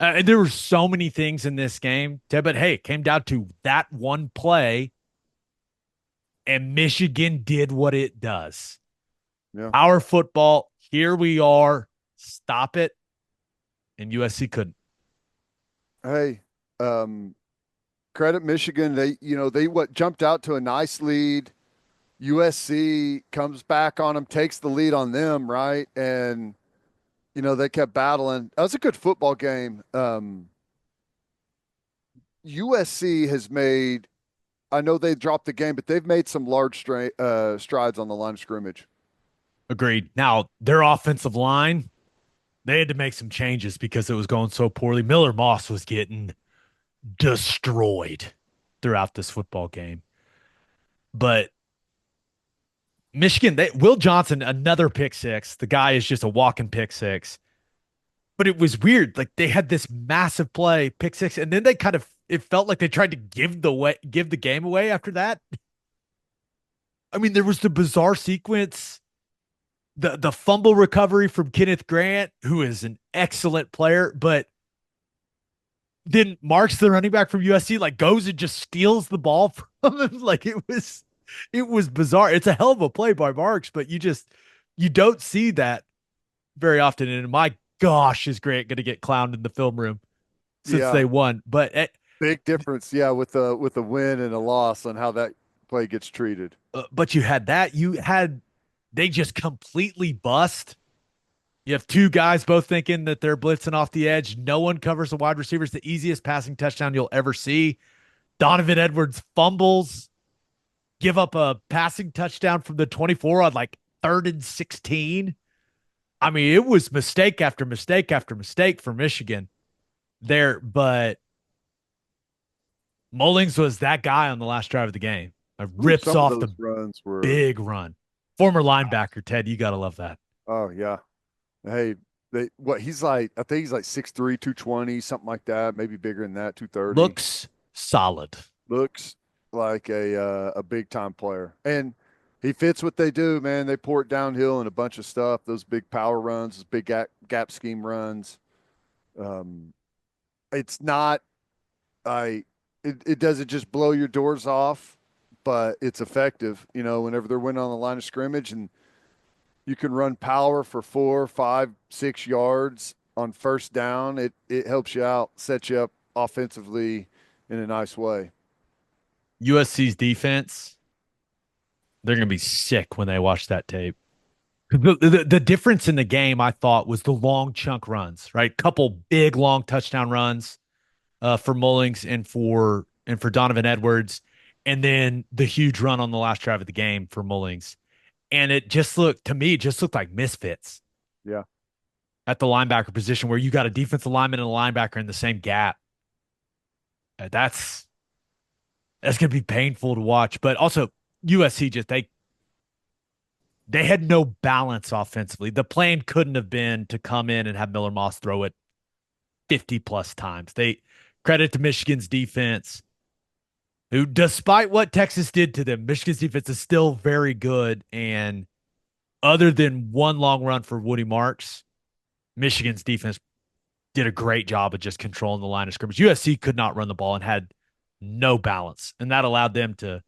And there were so many things in this game, but hey, it came down to that one play, and Michigan did what it does. Yeah. Our football, here we are. Stop it. And USC couldn't. Hey, credit Michigan. They jumped out to a nice lead. USC comes back on them, takes the lead on them, right? And they kept battling. That was a good football game. USC has made, I know they dropped the game, but they've made some large strides on the line of scrimmage. Agreed. Now, their offensive line, they had to make some changes because it was going so poorly. Miller Moss was getting destroyed throughout this football game. But Michigan, Will Johnson, another pick six. The guy is just a walking pick six. But it was weird. Like they had this massive play, pick six, and then it felt like they tried to give the game away after that. I mean, there was the bizarre sequence, the fumble recovery from Kenneth Grant, who is an excellent player, but then Marks, the running back from USC, like goes and just steals the ball from him. Like it was bizarre. It's a hell of a play by Marks, but you don't see that very often. And my gosh, is Grant going to get clowned in the film room since they won? But big difference, with a win and a loss on how that play gets treated. But you had they just completely bust. You have 2 guys both thinking that they're blitzing off the edge. No one covers the wide receivers. The easiest passing touchdown you'll ever see. Donovan Edwards fumbles, give up a passing touchdown from the 24 on like 3rd and 16. I mean, it was mistake after mistake after mistake for Michigan there, but Mullings was that guy on the last drive of the game. Ooh, Rips some of off those the runs were, big run. Former linebacker, Ted, you got to love that. oh yeah. Hey, he's like, I think he's like 6'3", 220, something like that, maybe bigger than that, 230. Looks solid. Looks like a big time player. And he fits what they do, man. They pour it downhill and a bunch of stuff, those big power runs, those big gap scheme runs. Um, it's not I it doesn't just blow your doors off, but it's effective, whenever they're winning on the line of scrimmage and you can run power for 4, 5, 6 yards on first down. It helps you out, sets you up offensively in a nice way. USC's defense, they're going to be sick when they watch that tape. The difference in the game, I thought, was the long chunk runs, right? Couple big long touchdown runs for Mullings and for Donovan Edwards, and then the huge run on the last drive of the game for Mullings. And it just looked to me, just looked like misfits Yeah. at the linebacker position where you got a defensive lineman and a linebacker in the same gap. That's going to be painful to watch. But also USC just they had no balance offensively. The plan couldn't have been to come in and have Miller Moss throw it 50 plus times. They credit to Michigan's defense, who, despite what Texas did to them, Michigan's defense is still very good. And other than one long run for Woody Marks, Michigan's defense did a great job of just controlling the line of scrimmage. USC could not run the ball and had no balance, and that allowed them to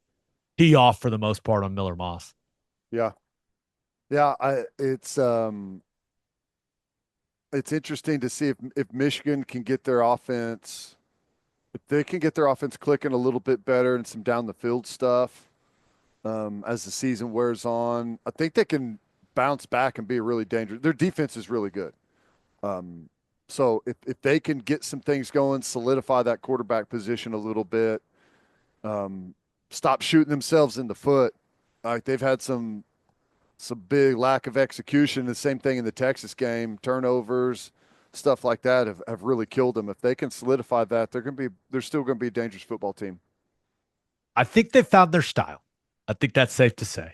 tee off for the most part on Miller Moss. Yeah. Yeah, it's interesting to see if Michigan can get their offense, if they can get their offense clicking a little bit better and some down the field stuff as the season wears on. I think they can bounce back and be really dangerous. Their defense is really good. So if they can get some things going, solidify that quarterback position a little bit, stop shooting themselves in the foot. Like they've had some big lack of execution. The same thing in the Texas game, turnovers, stuff like that have really killed them. If they can solidify that, they're still going to be a dangerous football team. I think they found their style. I think that's safe to say.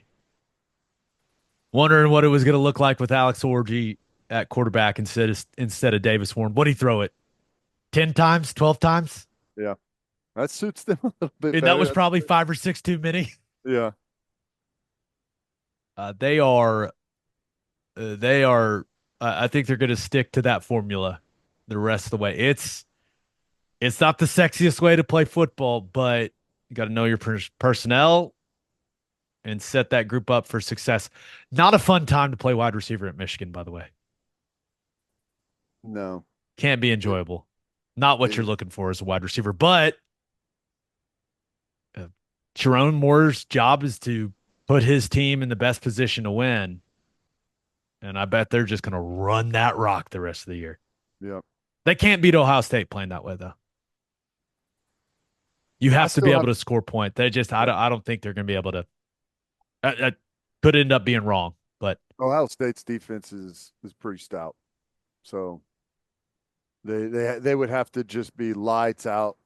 Wondering what it was going to look like with Alex Orji at quarterback instead of Davis Warren. What'd he throw it? 10 times, 12 times? Yeah. That suits them a little bit And better. that was probably 5 or 6 too many. Yeah. They are I think they're going to stick to that formula the rest of the way. It's not the sexiest way to play football, but you got to know your personnel and set that group up for success. Not a fun time to play wide receiver at Michigan, by the way. No. Can't be enjoyable. Not what you're looking for as a wide receiver, but Jerome Moore's job is to put his team in the best position to win. And I bet they're just going to run that rock the rest of the year. Yeah. They can't beat Ohio State playing that way, though. You have to be able to score point. I don't think they're going to be able to. That could end up being wrong, but Ohio State's defense is pretty stout. So they would have to just be lights out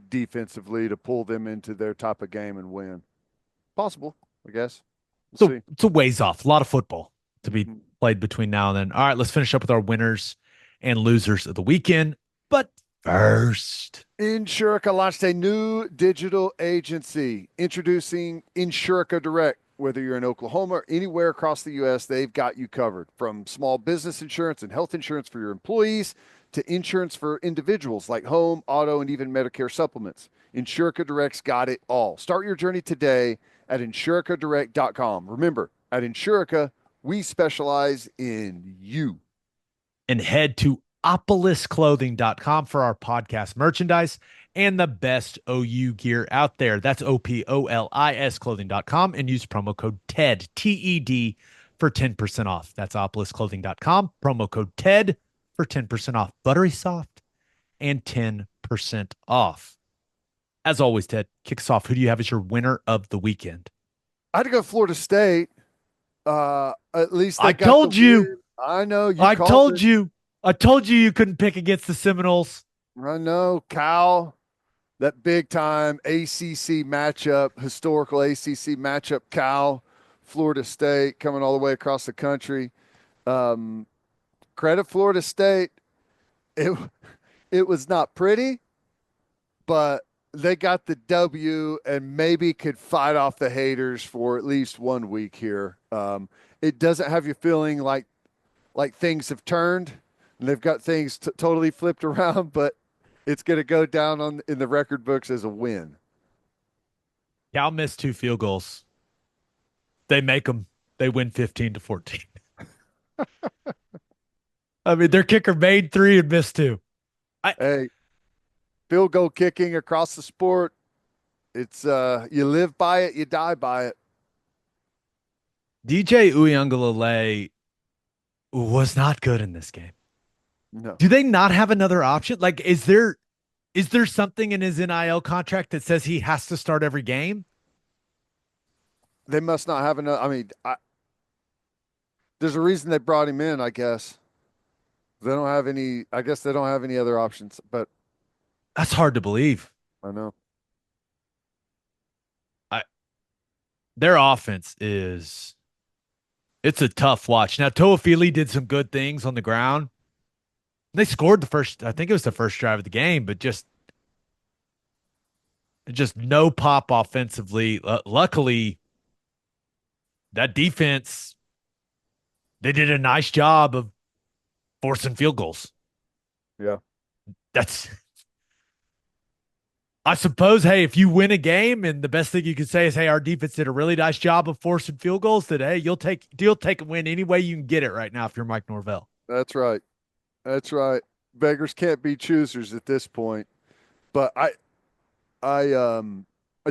defensively to pull them into their type of game and win. Possible, I guess. We'll see. It's a ways off. A lot of football to be played between now and then. All right, let's finish up with our winners and losers of the weekend. But first, Insurica launched a new digital agency introducing Insurica Direct. Whether you're in Oklahoma or anywhere across the U.S., they've got you covered. From small business insurance and health insurance for your employees to insurance for individuals like home, auto, and even Medicare supplements. Insurica Direct's got it all. Start your journey today at insuricadirect.com. Remember, at Insurica, we specialize in you. And head to opolisclothing.com for our podcast merchandise and the best OU gear out there. That's OPOLIS clothing.com and use promo code TED, TED, for 10% off. That's opolisclothing.com, promo code TED for 10% off. Buttery soft and 10% off. As always, Ted, kick us off. Who do you have as your winner of the weekend? I had to go Florida State. At least I told you. I know. I told you. I told you you couldn't pick against the Seminoles. I know. Cal, that big time ACC matchup, historical ACC matchup, Cal, Florida State coming all the way across the country. Um, Credit Florida State. It it was not pretty, but they got the W and maybe could fight off the haters for at least 1 week here. It doesn't have you feeling like things have turned and they've got things totally flipped around, but it's going to go down on in the record books as a win. Cal missed 2 field goals. They make them. They win 15-14. I mean, their kicker made 3 and missed 2. I Hey, field goal kicking across the sport, it's you live by it, you die by it. DJ Uyunglele was not good in this game. No, Do they not have another option? Like, is there something in his NIL contract that says he has to start every game? they must not have enough. I mean, there's a reason they brought him in, I guess. They don't have any. I guess they don't have any other options. But That's hard to believe. I know. I Their offense is it's a tough watch. Now, Toafili did some good things on the ground. They scored the first, I think it was the first drive of the game, but just no pop offensively. Luckily, that defense, they did a nice job of forcing field goals. Yeah. That's, I suppose, hey, if you win a game and the best thing you can say is, hey, our defense did a really nice job of forcing field goals, that, hey, you'll take a win any way you can get it right now if you're Mike Norvell. That's right. That's right. Beggars can't be choosers at this point. But I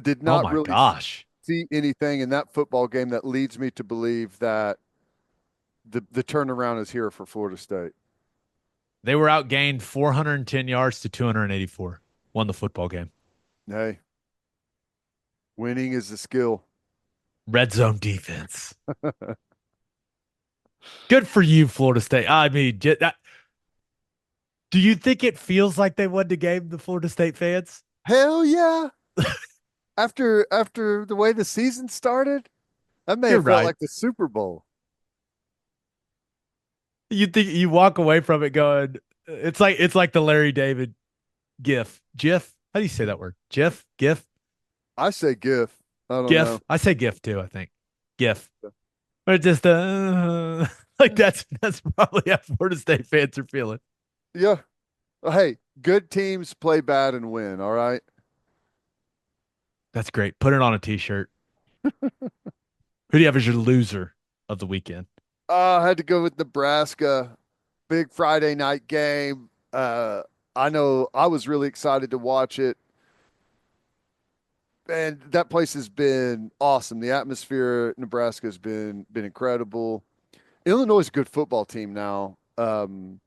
did Oh not my really gosh. see anything in that football game that leads me to believe that the turnaround is here for Florida State. They were outgained 410 yards to 284. Won the football game. Hey, winning is a skill. Red zone defense. Good for you, Florida State. I mean, do you think it feels like they won the game, the Florida State fans? Hell yeah. After the way the season started, that may You're have felt right. like the Super Bowl. You think you walk away from it going, it's like the Larry David GIF. How do you say that word? GIF, I say GIF. I don't GIF. know. I say GIF too. I think GIF. But just like that's probably how Florida State fans are feeling. Yeah. Hey, good teams play bad and win. All right. That's great. Put it on a T-shirt. Who do you have as your loser of the weekend? I had to go with Nebraska. Big Friday night game. I know I was really excited to watch it. And that place has been awesome. The atmosphere at Nebraska has been incredible. Illinois is a good football team now. And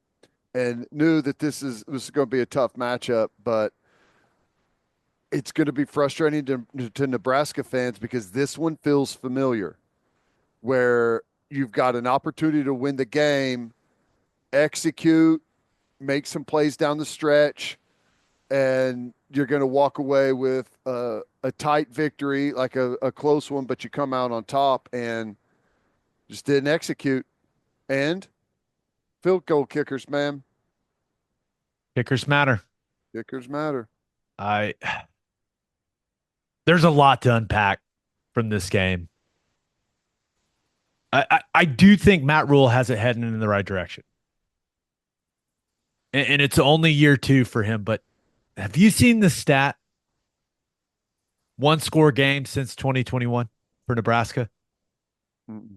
knew that this is going to be a tough matchup, but it's going to be frustrating to Nebraska fans because this one feels familiar, where you've got an opportunity to win the game, execute, make some plays down the stretch, and you're going to walk away with a tight victory, like a close one, but you come out on top and just didn't execute. And field goal kickers, man, Kickers matter. kickers matter. I There's a lot to unpack from this game. I do think Matt Rule has it heading in the right direction. And it's only year 2 for him, but have you seen the stat? One score game since 2021 for Nebraska. Mm-mm.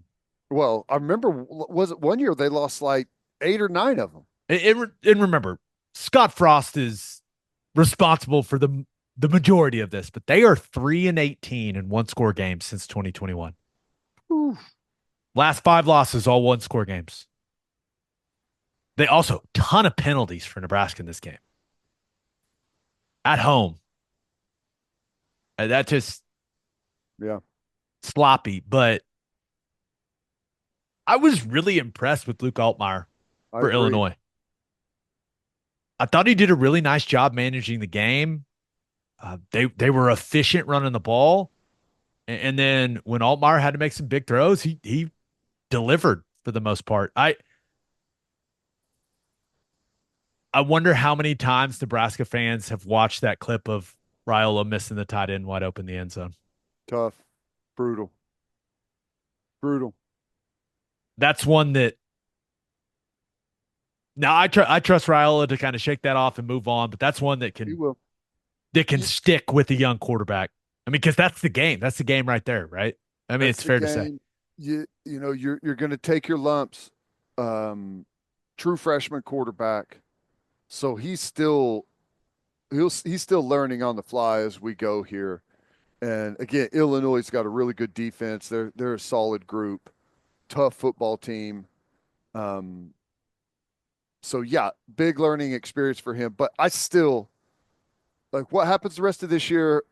Well, I remember, was it one year they lost like 8 or 9 of them? And remember, Scott Frost is responsible for the majority of this, but they are 3-18 in one score games since 2021. Oof. Last 5 losses, all one score games. They also ton of penalties for Nebraska in this game. At home. And that just Yeah, sloppy, but I was really impressed with Luke Altmaier I for agree. Illinois. I thought he did a really nice job managing the game. They were efficient running the ball, and then when Altmaier had to make some big throws, he delivered for the most part. I wonder how many times Nebraska fans have watched that clip of Raiola missing the tight end wide open in the end zone. Tough, brutal, brutal. That's one that now I trust Raiola to kind of shake that off and move on, but that's one He will. that can stick with a young quarterback. I mean, because that's the game. That's the game right there, right? I mean, That's it's the fair to say. game. You know you're going to take your lumps. True freshman quarterback, so he's still learning on the fly as we go here. And again, Illinois has got a really good defense. They're a solid group, tough football team. Um, so yeah, big learning experience for him. But I still like what happens the rest of this year.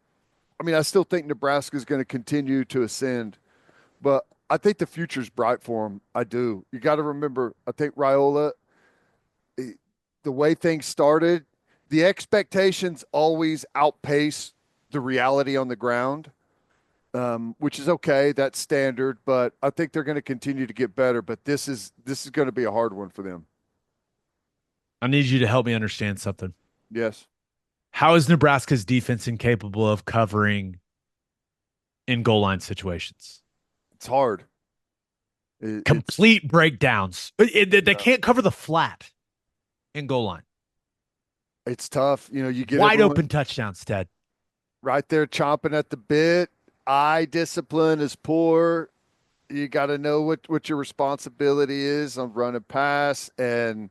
I mean, I still think Nebraska is going to continue to ascend, but I think the future's bright for him. I do. You got to remember, I think Raiola, the way things started, the expectations always outpace the reality on the ground, which is okay. That's standard, but I think they're going to continue to get better. But this is going to be a hard one for them. I need you to help me understand something. Yes, How is Nebraska's defense incapable of covering in goal line situations? it's hard. It's Complete breakdowns. They yeah, can't cover the flat in goal line. it's tough. You know, you get Wide everyone open touchdowns, Ted. right there chomping at the bit. Eye discipline is poor. You got to know what your responsibility is on run and pass, and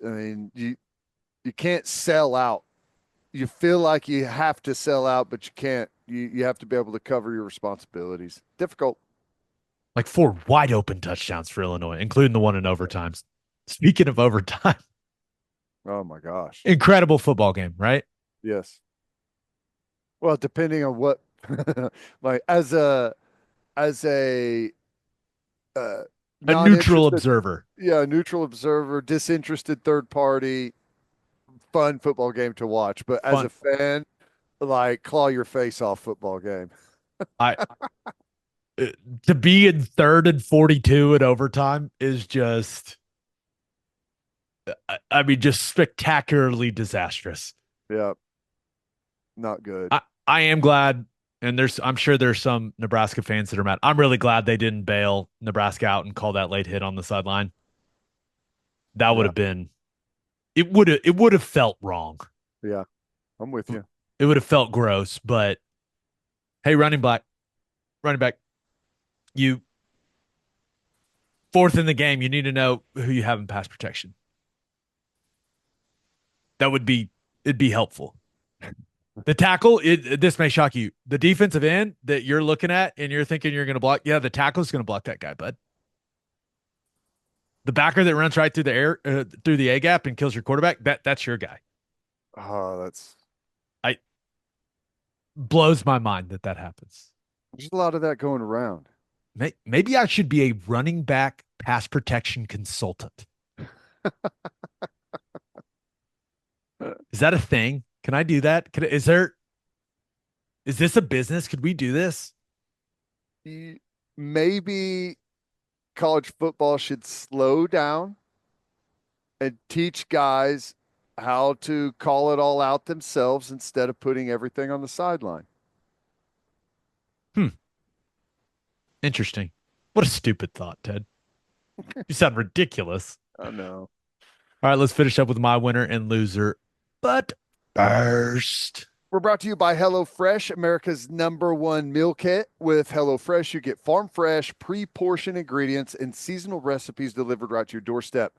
I mean you can't sell out. You feel like you have to sell out, but you can't. You have to be able to cover your responsibilities. Difficult. Like 4 wide open touchdowns for Illinois, including the one in overtimes. Speaking of overtime, Oh my gosh. incredible football game, right? Yes. Well, depending on what, like as a uh, A neutral non-interested, observer. yeah, neutral observer, disinterested third party, fun football game to watch. But as Fun. a fan, like claw your face off football game. I uh, to be in third and 42 at overtime is just I mean just spectacularly disastrous. Yeah, not good. I am glad and I'm sure there's some Nebraska fans that are mad. I'm really glad they didn't bail Nebraska out and call that late hit on the sideline. That would Yeah, have been it would have felt wrong. yeah, I'm with you. It would have felt gross, but hey, running back, you fourth in the game, you need to know who you have in pass protection. That would be it'd be helpful. The tackle, this may shock you. The defensive end that you're looking at and you're thinking you're going to block, yeah, the tackle's going to block that guy, bud. The backer that runs right through the air, through the A gap and kills your quarterback, that's your guy. Oh, that's I blows my mind that happens. there's a lot of that going around. Maybe I should be a running back pass protection consultant. Is that a thing? Can I do that? Is this a business? Could we do this? Maybe college football should slow down and teach guys how to call it all out themselves instead of putting everything on the sideline. Hmm. Interesting. What a stupid thought, Ted. You sound ridiculous. I know. All right, let's finish up with my winner and loser. But first, We're brought to you by HelloFresh, America's #1 meal kit. With HelloFresh, you get farm fresh, pre-portioned ingredients and seasonal recipes delivered right to your doorstep.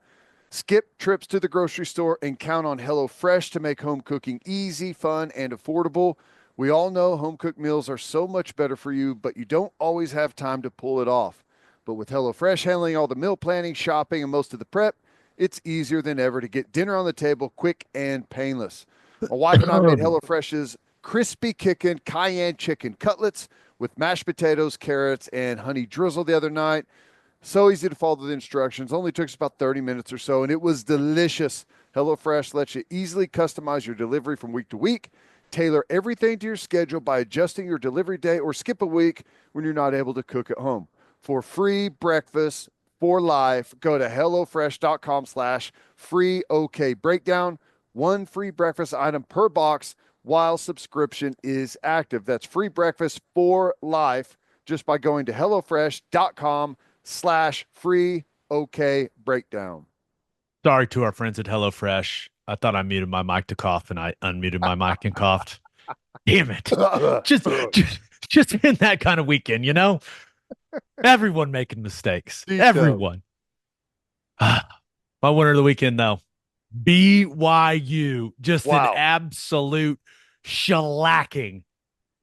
Skip trips to the grocery store and count on HelloFresh to make home cooking easy, fun, and affordable. We all know home cooked meals are so much better for you, but you don't always have time to pull it off. But with HelloFresh handling all the meal planning, shopping, and most of the prep, it's easier than ever to get dinner on the table quick and painless. My wife and I made HelloFresh's crispy kickin' cayenne chicken cutlets with mashed potatoes, carrots, and honey drizzle the other night. So easy to follow the instructions. Only took us about 30 minutes or so, and it was delicious. HelloFresh lets you easily customize your delivery from week to week. Tailor everything to your schedule by adjusting your delivery day or skip a week when you're not able to cook at home. For free breakfast for life, go to HelloFresh.com/free OK breakdown. One free breakfast item per box while subscription is active. That's free breakfast for life just by going to HelloFresh.com/free OK breakdown. Sorry to our friends at HelloFresh. I thought I muted my mic to cough, and I unmuted my mic and coughed. Damn it! Just, just, just been that kind of weekend, you know. Everyone making mistakes. Everyone. My winner of the weekend, though, BYU. Just an Wow. absolute shellacking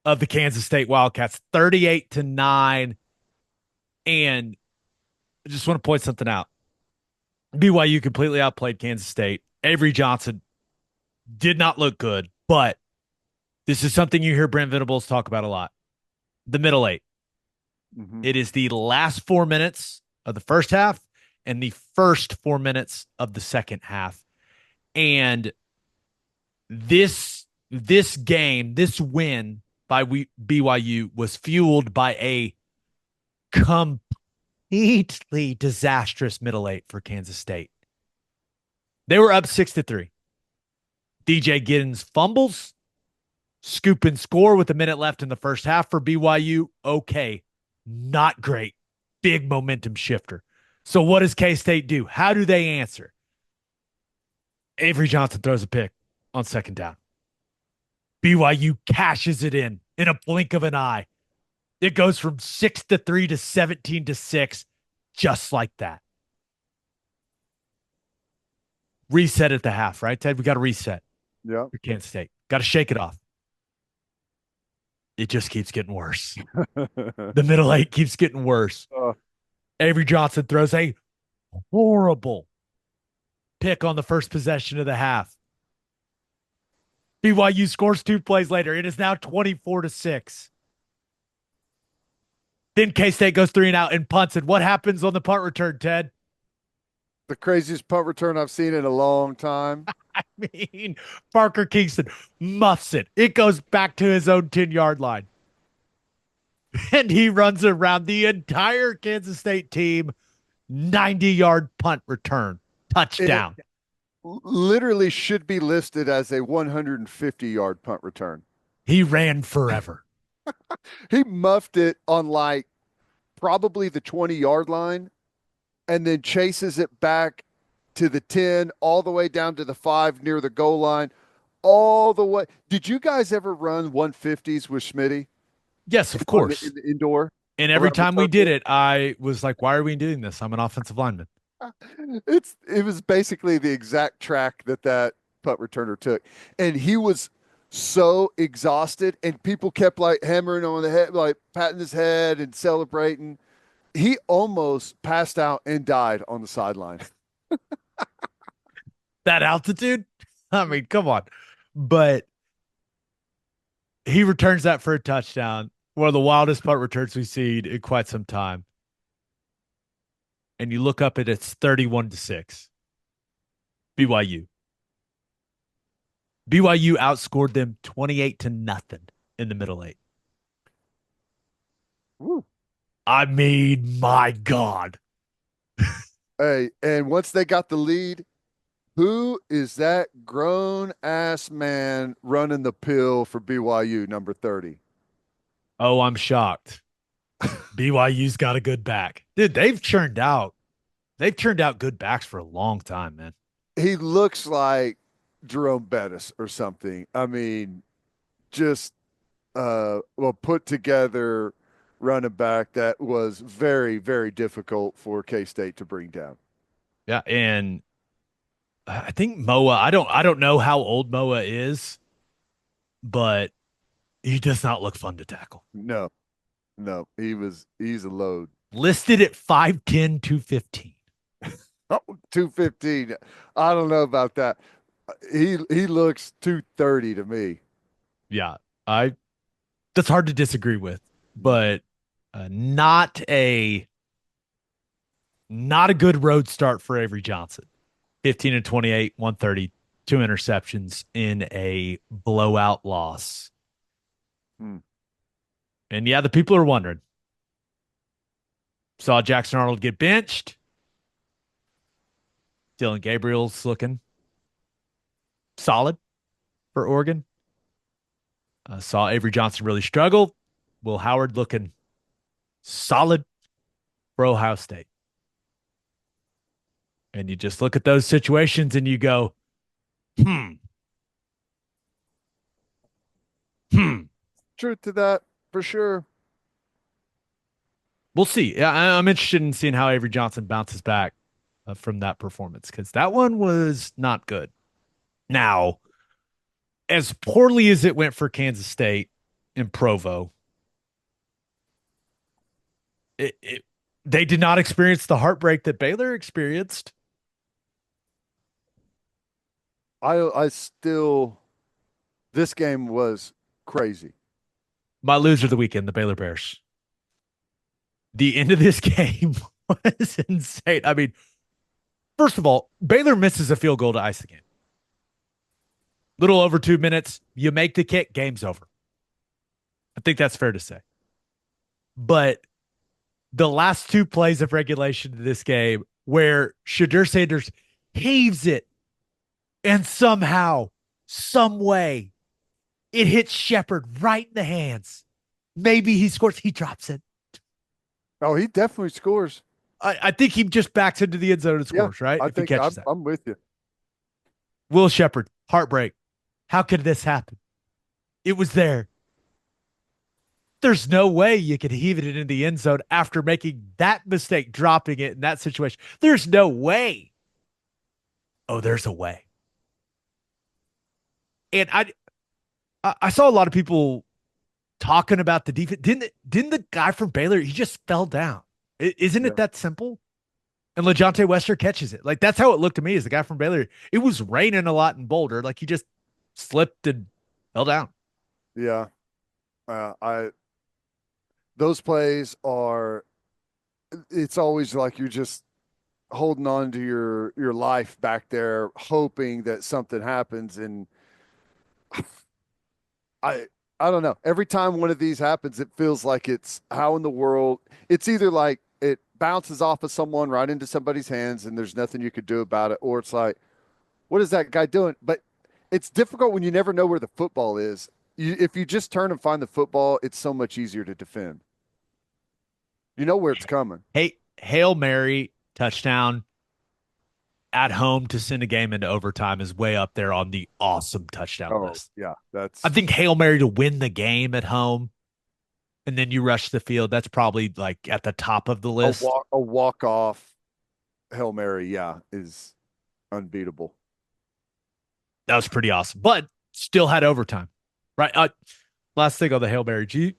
of the Kansas State Wildcats, 38-9. And I just want to point something out. BYU completely outplayed Kansas State. Avery Johnson did not look good, but this is something you hear Brent Venables talk about a lot. The middle eight. Mm-hmm. It is the last 4 minutes of the first half and the first 4 minutes of the second half. And this game, this win by BYU was fueled by a completely disastrous middle eight for Kansas State. They were up 6-3. DJ Giddens fumbles, scoop and score with a minute left in the first half for BYU. Okay, not great. Big momentum shifter. So what does K-State do? How do they answer? Avery Johnson throws a pick on second down. BYU cashes it in a blink of an eye. It goes from 6-3 to 17-6, just like that. Reset at the half, right, Ted? We got to reset. Yeah. For Kansas State. Got to shake it off. It just keeps getting worse. The middle eight keeps getting worse. Avery Johnson throws a horrible pick on the first possession of the half. BYU scores 2 plays later. It is now 24-6. Then K-State goes 3 and out and punts it. What happens on the punt return, Ted? The craziest punt return I've seen in a long time. I mean, Parker Kingston muffs it. It goes back to his own 10-yard line. And he runs around the entire Kansas State team, 90-yard punt return, touchdown. It literally should be listed as a 150-yard punt return. He ran forever. He muffed it on like probably the 20-yard line and then chases it back to the 10, all the way down to the 5 near the goal line, all the way. Did you guys ever run 150s with Schmitty? Yes, of course. In the indoor? And every time we did it, I was like, why are we doing this? I'm an offensive lineman. It was basically the exact track that punt returner took. And he was so exhausted, and people kept like hammering on the head, like patting his head and celebrating. He almost passed out and died on the sideline. That altitude? I mean, come on. But he returns that for a touchdown. One of the wildest punt returns we've seen in quite some time. And you look up and it's 31-6. BYU. BYU outscored them 28-0 in the middle eight. Woo. I mean, my God. Hey, and once they got the lead, who is that grown ass man running the pill for BYU, number 30? Oh, I'm shocked. BYU's got a good back. Dude, they've churned out good backs for a long time, man. He looks like Jerome Bettis or something. I mean, just put together running back that was very, very difficult for K-State to bring down. Yeah, and I think Moa, I don't know how old Moa is, but he does not look fun to tackle. No, he's a load. Listed at 5'10", 215. Oh, 215. I don't know about that. He looks 230 to me. Yeah, that's hard to disagree with, but not a good road start for Avery Johnson. 15 and 28, 130, two interceptions in a blowout loss. Hmm. And yeah, the people are wondering. Saw Jackson Arnold get benched. Dylan Gabriel's looking solid for Oregon. Saw Avery Johnson really struggle. Will Howard looking solid for Ohio State. And you just look at those situations and you go, hmm, hmm. Truth to that, for sure. We'll see. Yeah, I'm interested in seeing how Avery Johnson bounces back from that performance because that one was not good. Now, as poorly as it went for Kansas State in Provo, it, it, they did not experience the heartbreak that Baylor experienced. I still, this game was crazy. My loser of the weekend, the Baylor Bears. The end of this game was insane. I mean, first of all, Baylor misses a field goal to ice the game. Little over 2 minutes, you make the kick, game's over. I think that's fair to say. But the last two plays of regulation of this game, where Shadur Sanders heaves it, and somehow, some way, it hits Shepard right in the hands. Maybe he scores. He drops it. Oh, he definitely scores. I think he just backs into the end zone and Yeah, scores, right? I If he think catches that. I'm with you. Will Shepard, heartbreak. How could this happen? It was there. There's no way you could heave it in the end zone after making that mistake, dropping it in that situation. There's no way. Oh, there's a way. And I saw a lot of people talking about the defense. Didn't the guy from Baylor? He just fell down. Isn't it Yeah. that simple? And LeJontay Wester catches it. Like that's how it looked to me as the guy from Baylor. It was raining a lot in Boulder. Like he just slipped and fell down. Yeah. I those plays are, it's always like you're just holding on to your life back there, hoping that something happens. And I I don't know. Every time one of these happens, it feels like it's how in the world. It's either like it bounces off of someone right into somebody's hands, and there's nothing you could do about it, or it's like, what is that guy doing? But it's difficult when you never know where the football is. If you just turn and find the football, it's so much easier to defend. You know where it's coming. Hey, Hail Mary touchdown at home to send a game into overtime is way up there on the awesome touchdown Oh, list. yeah, I that's think Hail Mary to win the game at home and then you rush the field. That's probably like at the top of the list. a walk off Hail Mary, yeah, is unbeatable. That was pretty awesome, but still had overtime, right? Last thing on the Hail Mary. Do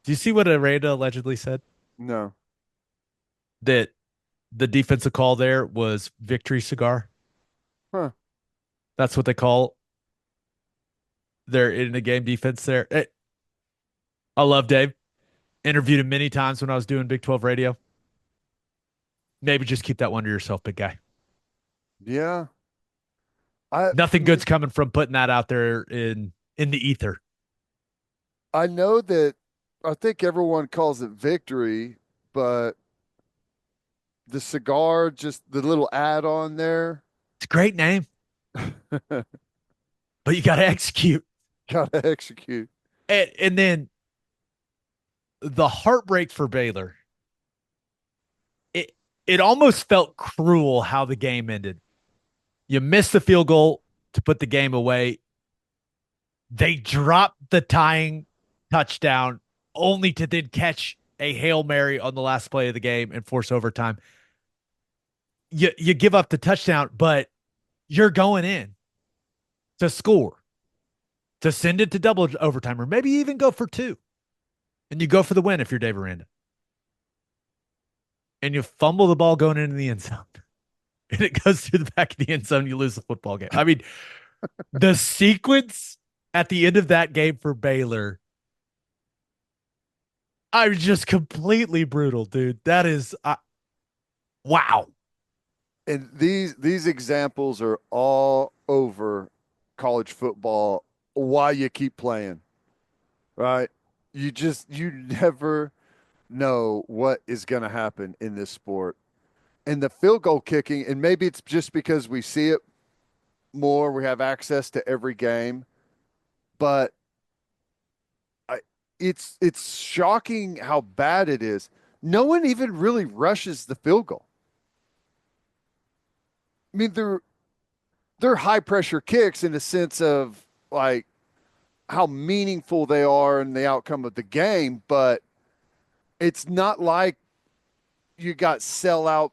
you see what Aranda allegedly said? No. That the defensive call there was victory cigar. Huh. That's what they call their in the game defense there. I love Dave. Interviewed him many times when I was doing Big 12 radio. Maybe just keep that one to yourself, big guy. Yeah. I Nothing good's coming from putting that out there in the ether. I know that I think everyone calls it victory, but the cigar, just the little add on there, It's a great name, but you got to execute. gotta execute. And then the heartbreak for Baylor. It it almost felt cruel how the game ended. You missed the field goal to put the game away. They dropped the tying touchdown only to then catch a Hail Mary on the last play of the game and force overtime. You give up the touchdown, but you're going in to score, to send it to double overtime, or maybe even go for two. And you go for the win if you're Dave Aranda. And you fumble the ball going into the end zone. And it goes through the back of the end zone, you lose the football game. I mean, the sequence at the end of that game for Baylor, I was just completely brutal, dude. That is wow. And these examples are all over college football. Why you keep playing, right? You never know what is going to happen in this sport. And the field goal kicking, and maybe it's just because we see it more, we have access to every game, but I, it's shocking how bad it is. No one even really rushes the field goal. I mean, they're high pressure kicks in the sense of like how meaningful they are in the outcome of the game, but it's not like you got sellout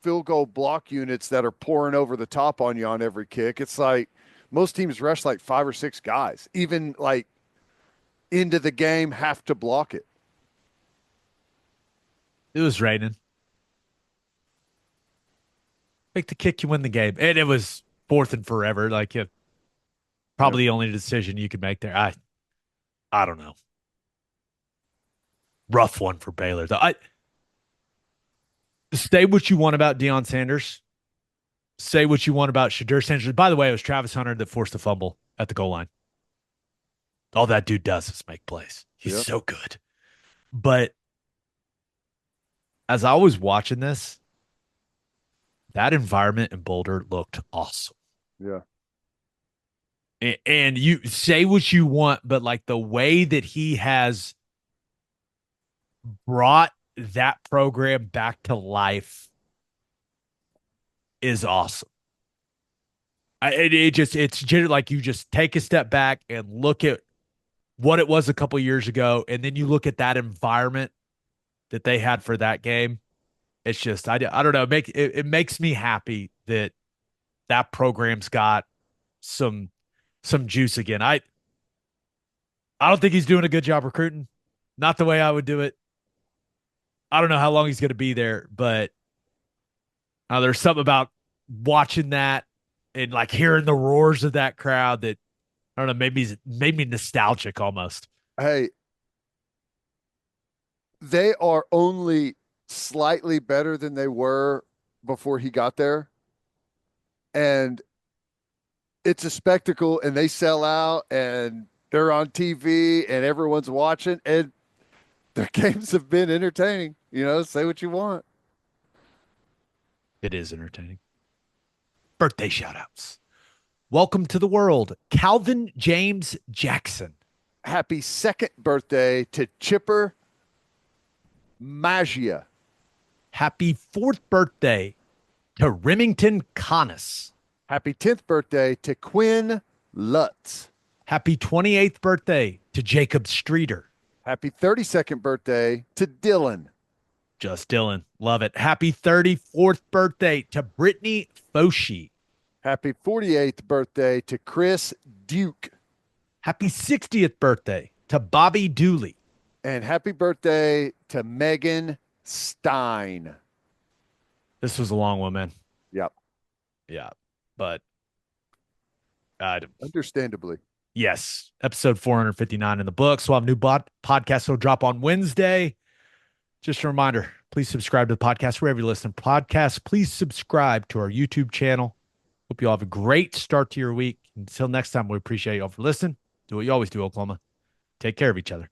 field goal block units that are pouring over the top on you on every kick. It's like most teams rush like 5 or 6 guys, even like into the game, have to block it. It was raining. Make the kick, you win the game. And it was fourth and forever. Like, Yeah. probably the only decision you could make there. I don't know. Rough one for Baylor, though. I say what you want about Deion Sanders. Say what you want about Shadur Sanders. By the way, it was Travis Hunter that forced the fumble at the goal line. All that dude does is make plays. He's Yeah. so good. But as I was watching this, that environment in Boulder looked awesome. Yeah. And you say what you want, but like the way that he has brought that program back to life is awesome. It's just like you just take a step back and look at what it was a couple years ago, and then you look at that environment that they had for that game. It's just I don't know. It makes me happy that that program's got some juice again. I don't think he's doing a good job recruiting. Not the way I would do it. I don't know how long he's going to be there, but there's something about watching that and like hearing the roars of that crowd that I don't know, maybe made me nostalgic almost. Hey, they are only slightly better than they were before he got there. And it's a spectacle and they sell out and they're on TV and everyone's watching and their games have been entertaining. Say what you want. It is entertaining. Birthday shout outs. Welcome to the world, Calvin James Jackson. Happy second birthday to Chipper Magia. Happy fourth birthday to Remington Conness. Happy 10th birthday to Quinn Lutz. Happy 28th birthday to Jacob Streeter. Happy 32nd birthday to Dylan. Just Dylan. Love it. Happy 34th birthday to Brittany Foshi. Happy 48th birthday to Chris Duke. Happy 60th birthday to Bobby Dooley. And happy birthday to Megan Stein. This was a long one, man. Yep. Yeah. But understandably. Yes. Episode 459 in the books. We'll have a new podcast will drop on Wednesday. Just a reminder, please subscribe to the podcast wherever you listen to podcasts. Please subscribe to our YouTube channel. Hope you all have a great start to your week. Until next time, we appreciate you all for listening. Do what you always do, Oklahoma. Take care of each other.